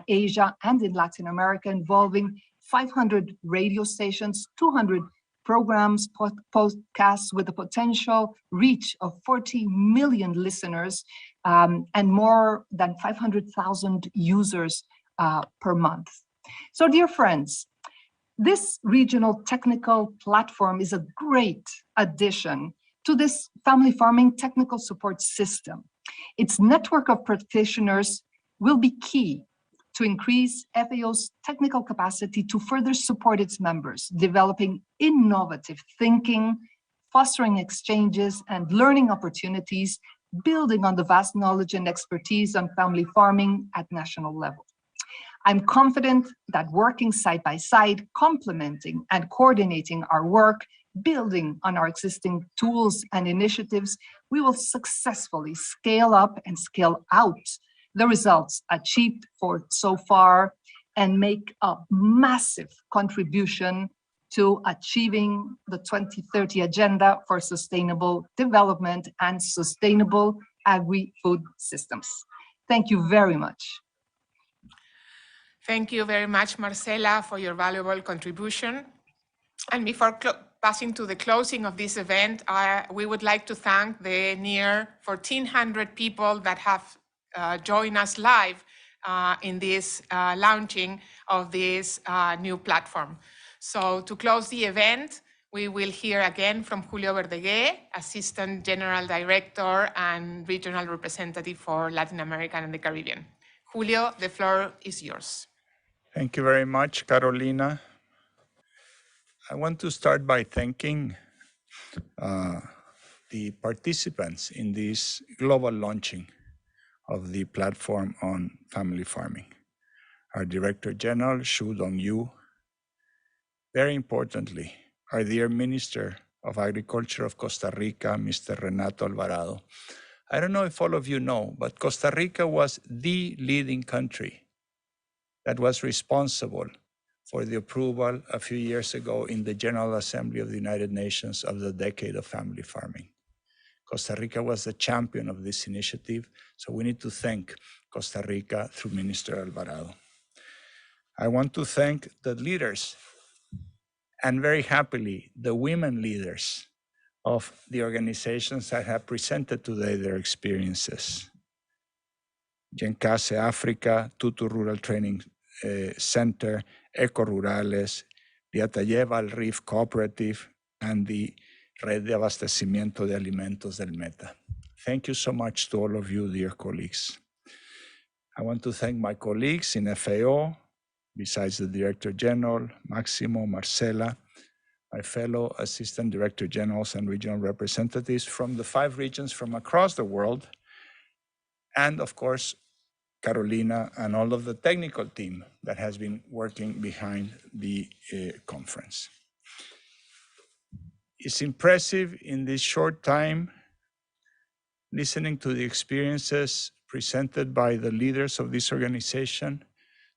Asia and in Latin America, involving 500 radio stations, 200 programs, podcasts with a potential reach of 40 million listeners and more than 500,000 users per month. So dear friends, this regional technical platform is a great addition to this family farming technical support system. Its network of practitioners will be key to increase FAO's technical capacity to further support its members, developing innovative thinking, fostering exchanges and learning opportunities, building on the vast knowledge and expertise on family farming at national level. I'm confident that working side by side, complementing and coordinating our work, building on our existing tools and initiatives, we will successfully scale up and scale out the results achieved so far and make a massive contribution to achieving the 2030 Agenda for Sustainable Development and Sustainable Agri-Food Systems. Thank you very much. Thank you very much, Marcela, for your valuable contribution. And before passing to the closing of this event, we would like to thank the near 1,400 people that have joined us live in this launching of this new platform. So to close the event, we will hear again from Julio Verdeguer, Assistant General Director and Regional Representative for Latin America and the Caribbean. Julio, the floor is yours. Thank you very much, Carolina. I want to start by thanking the participants in this global launching of the platform on family farming. Our Director General, Xu Dongyu, very importantly, our dear Minister of Agriculture of Costa Rica, Mr. Renato Alvarado. I don't know if all of you know, but Costa Rica was the leading country that was responsible for the approval a few years ago in the General Assembly of the United Nations of the Decade of Family Farming. Costa Rica was the champion of this initiative, so we need to thank Costa Rica through Minister Alvarado. I want to thank the leaders, and very happily, the women leaders of the organizations that have presented today their experiences. Gencase Africa, Tutu Rural Training Center, Eco Rurales, the Atayeva al Rif Cooperative, and the Red de Abastecimiento de Alimentos del Meta. Thank you so much to all of you, dear colleagues. I want to thank my colleagues in FAO, besides the Director General, Maximo, Marcela, my fellow Assistant Director Generals and regional representatives from the 5 regions from across the world, and of course, Carolina and all of the technical team that has been working behind the conference. It's impressive in this short time listening to the experiences presented by the leaders of this organization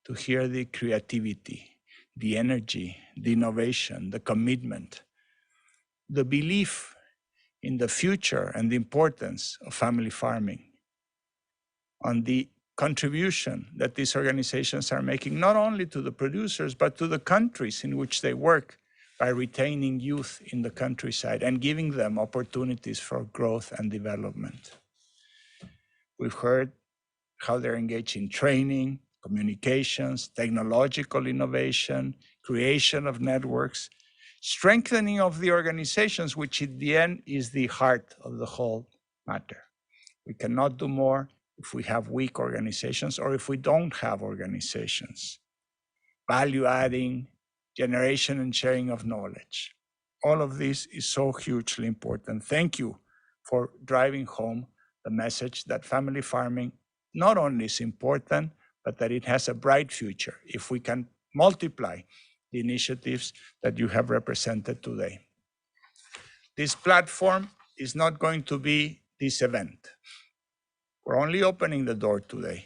to hear the creativity, the energy, the innovation, the commitment, the belief in the future and the importance of family farming, on the contribution that these organizations are making, not only to the producers, but to the countries in which they work by retaining youth in the countryside and giving them opportunities for growth and development. We've heard how they're engaged in training, communications, technological innovation, creation of networks, strengthening of the organizations, which in the end is the heart of the whole matter. We cannot do more if we have weak organizations or if we don't have organizations. Value adding, generation and sharing of knowledge. All of this is so hugely important. Thank you for driving home the message that family farming not only is important, but that it has a bright future if we can multiply the initiatives that you have represented today. This platform is not going to be this event. We're only opening the door today,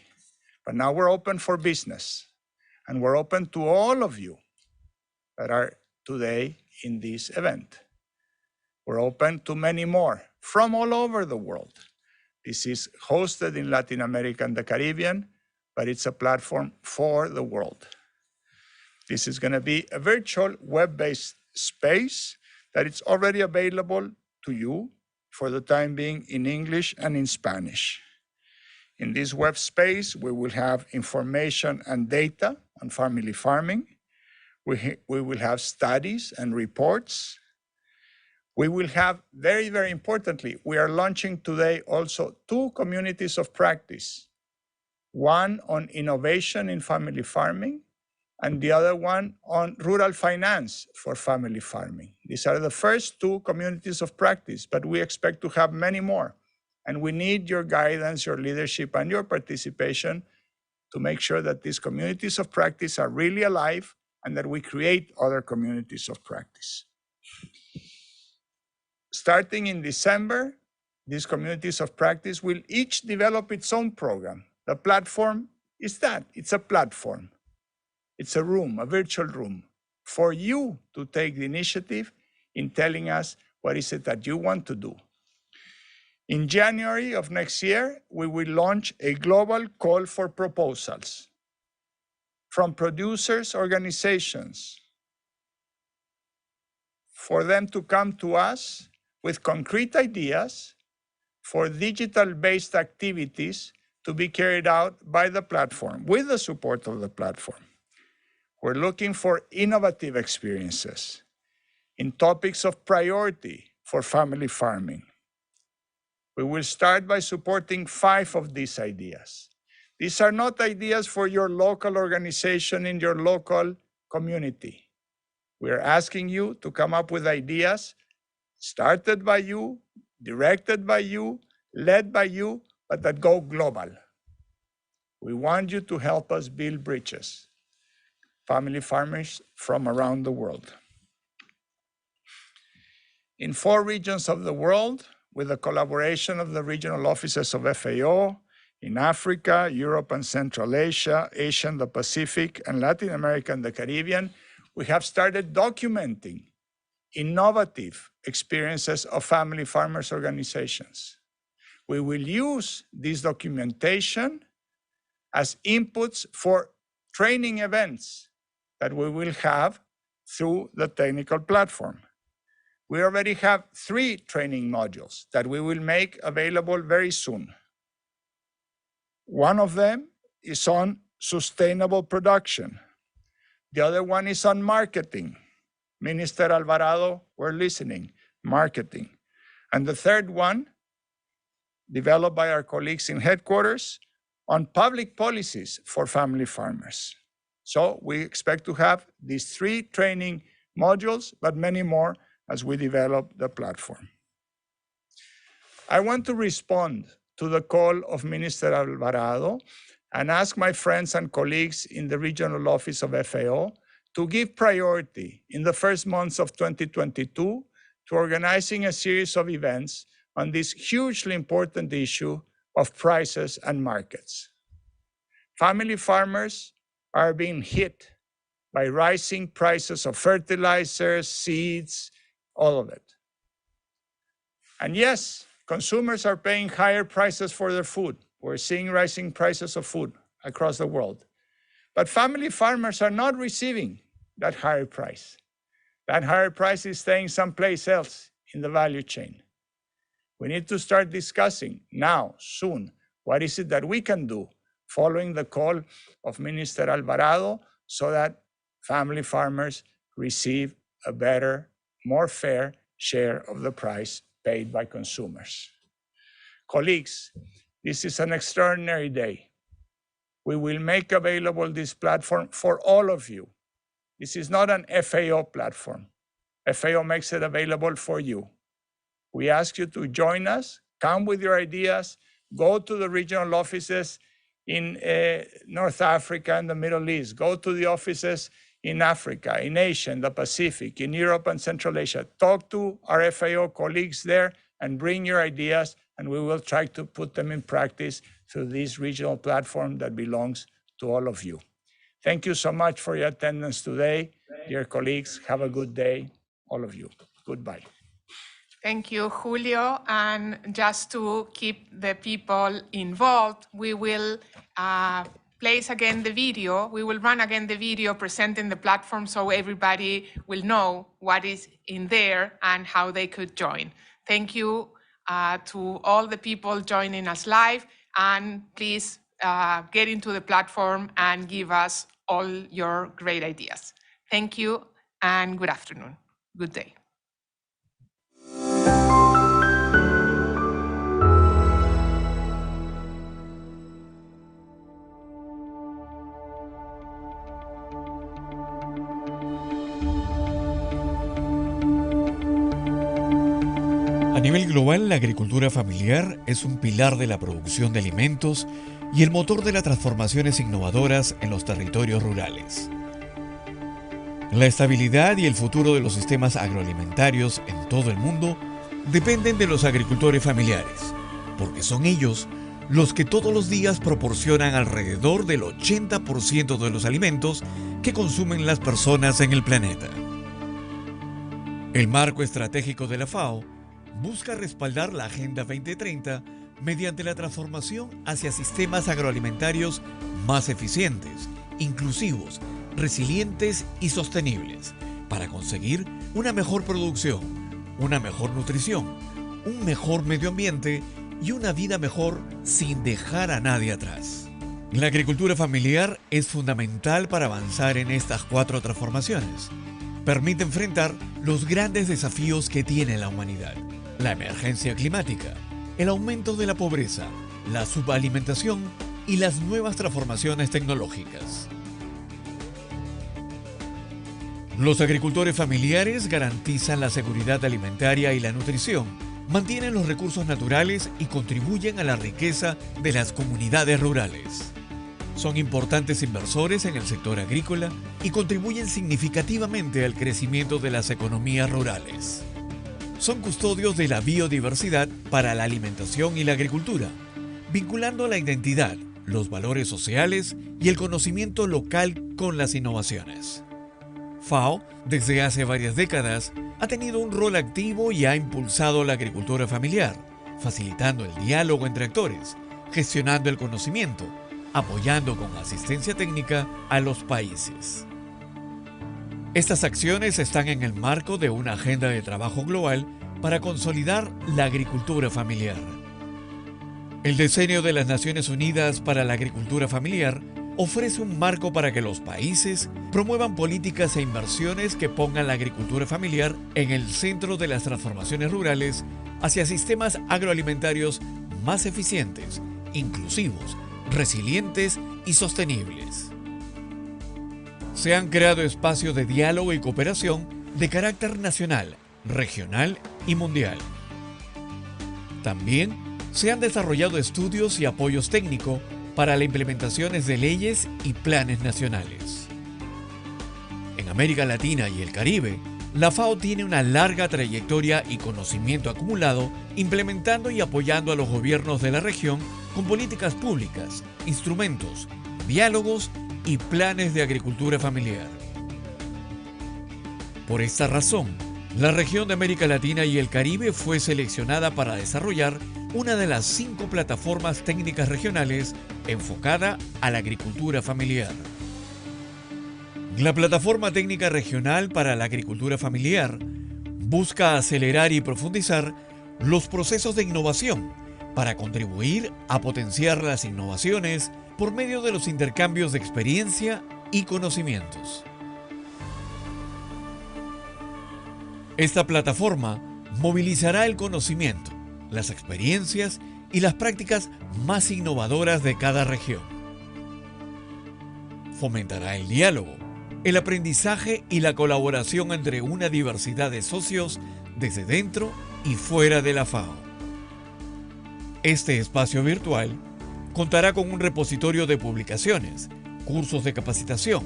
but now we're open for business, and we're open to all of you that are today in this event. We're open to many more from all over the world. This is hosted in Latin America and the Caribbean, but it's a platform for the world. This is going to be a virtual web-based space that is already available to you for the time being in English and in Spanish. In this web space, we will have information and data on family farming. We will have studies and reports. We will have, very, very importantly, we are launching today also 2 communities of practice. One on innovation in family farming, and the other one on rural finance for family farming. These are the first 2 communities of practice, but we expect to have many more. And we need your guidance, your leadership, and your participation to make sure that these communities of practice are really alive and that we create other communities of practice. Starting in December, these communities of practice will each develop its own program. The platform is that, it's a platform. It's a room, a virtual room, for you to take the initiative in telling us what is it that you want to do. In January of next year, we will launch a global call for proposals from producers, organizations, for them to come to us with concrete ideas for digital-based activities to be carried out by the platform with the support of the platform. We're looking for innovative experiences in topics of priority for family farming. We will start by supporting 5 of these ideas. These are not ideas for your local organization in your local community. We are asking you to come up with ideas started by you, directed by you, led by you, but that go global. We want you to help us build bridges, family farmers from around the world. In 4 regions of the world, with the collaboration of the regional offices of FAO, in Africa, Europe and Central Asia, Asia and the Pacific, and Latin America and the Caribbean, we have started documenting innovative experiences of family farmers organizations. We will use this documentation as inputs for training events that we will have through the technical platform. We already have 3 training modules that we will make available very soon. One of them is on sustainable production. The other one is on marketing. Minister Alvarado, we're listening, marketing. And the third one, developed by our colleagues in headquarters, on public policies for family farmers. So we expect to have these 3 training modules, but many more as we develop the platform. I want to respond to the call of Minister Alvarado and ask my friends and colleagues in the regional office of FAO to give priority in the first months of 2022 to organizing a series of events on this hugely important issue of prices and markets. Family farmers are being hit by rising prices of fertilizers, seeds, all of it. And yes, consumers are paying higher prices for their food. We're seeing rising prices of food across the world. But family farmers are not receiving that higher price. That higher price is staying someplace else in the value chain. We need to start discussing now, soon, what is it that we can do following the call of Minister Alvarado so that family farmers receive a better, more fair share of the price paid by consumers. Colleagues, this is an extraordinary day. We will make available this platform for all of you. This is not an FAO platform. FAO makes it available for you. We ask you to join us, come with your ideas, go to the regional offices in North Africa and the Middle East, go to the offices in Africa, in Asia, in the Pacific, in Europe and Central Asia. Talk to our FAO colleagues there and bring your ideas, and we will try to put them in practice through this regional platform that belongs to all of you. Thank you so much for your attendance today. Dear colleagues, have a good day, all of you. Goodbye. Thank you, Julio. And just to keep the people involved, we will place again the video. We will run again the video presenting the platform so everybody will know what is in there and how they could join. Thank you to all the people joining us live, and please get into the platform and give us all your great ideas. Thank you and good afternoon. Good day. A nivel global, la agricultura familiar es un pilar de la producción de alimentos y el motor de las transformaciones innovadoras en los territorios rurales. La estabilidad y el futuro de los sistemas agroalimentarios en todo el mundo dependen de los agricultores familiares, porque son ellos los que todos los días proporcionan alrededor del 80% de los alimentos que consumen las personas en el planeta. El marco estratégico de la FAO busca respaldar la Agenda 2030 mediante la transformación hacia sistemas agroalimentarios más eficientes, inclusivos, resilientes y sostenibles, para conseguir una mejor producción, una mejor nutrición, un mejor medio ambiente y una vida mejor sin dejar a nadie atrás. La agricultura familiar es fundamental para avanzar en estas 4 transformaciones. Permite enfrentar los grandes desafíos que tiene la humanidad: la emergencia climática, el aumento de la pobreza, la subalimentación y las nuevas transformaciones tecnológicas. Los agricultores familiares garantizan la seguridad alimentaria y la nutrición, mantienen los recursos naturales y contribuyen a la riqueza de las comunidades rurales. Son importantes inversores en el sector agrícola y contribuyen significativamente al crecimiento de las economías rurales. Son custodios de la biodiversidad para la alimentación y la agricultura, vinculando la identidad, los valores sociales y el conocimiento local con las innovaciones. FAO, desde hace varias décadas, ha tenido un rol activo y ha impulsado la agricultura familiar, facilitando el diálogo entre actores, gestionando el conocimiento, apoyando con asistencia técnica a los países. Estas acciones están en el marco de una agenda de trabajo global para consolidar la agricultura familiar. El Diseño de las Naciones Unidas para la Agricultura Familiar ofrece un marco para que los países promuevan políticas e inversiones que pongan la agricultura familiar en el centro de las transformaciones rurales hacia sistemas agroalimentarios más eficientes, inclusivos, resilientes y sostenibles. Se han creado espacios de diálogo y cooperación de carácter nacional, regional y mundial. También se han desarrollado estudios y apoyos técnicos para la implementación de leyes y planes nacionales. En América Latina y el Caribe, la FAO tiene una larga trayectoria y conocimiento acumulado implementando y apoyando a los gobiernos de la región con políticas públicas, instrumentos, diálogos y planes de agricultura familiar. Por esta razón, la región de América Latina y el Caribe fue seleccionada para desarrollar una de las 5 plataformas técnicas regionales enfocada a la agricultura familiar. La Plataforma Técnica Regional para la Agricultura Familiar busca acelerar y profundizar los procesos de innovación para contribuir a potenciar las innovaciones por medio de los intercambios de experiencia y conocimientos. Esta plataforma movilizará el conocimiento, las experiencias y las prácticas más innovadoras de cada región. Fomentará el diálogo, el aprendizaje y la colaboración entre una diversidad de socios desde dentro y fuera de la FAO. Este espacio virtual contará con un repositorio de publicaciones, cursos de capacitación,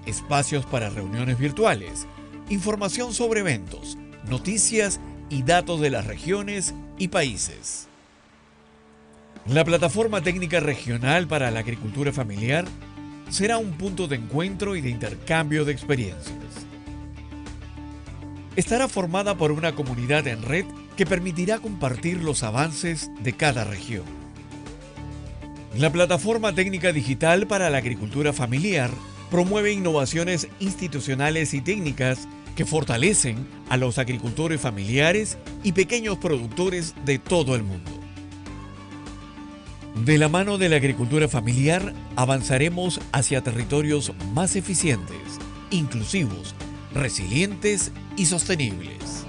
espacios para reuniones virtuales, información sobre eventos, noticias y datos de las regiones y países. La Plataforma Técnica Regional para la Agricultura Familiar será un punto de encuentro y de intercambio de experiencias. Estará formada por una comunidad en red que permitirá compartir los avances de cada región. La Plataforma Técnica Digital para la Agricultura Familiar promueve innovaciones institucionales y técnicas que fortalecen a los agricultores familiares y pequeños productores de todo el mundo. De la mano de la agricultura familiar avanzaremos hacia territorios más eficientes, inclusivos, resilientes y sostenibles.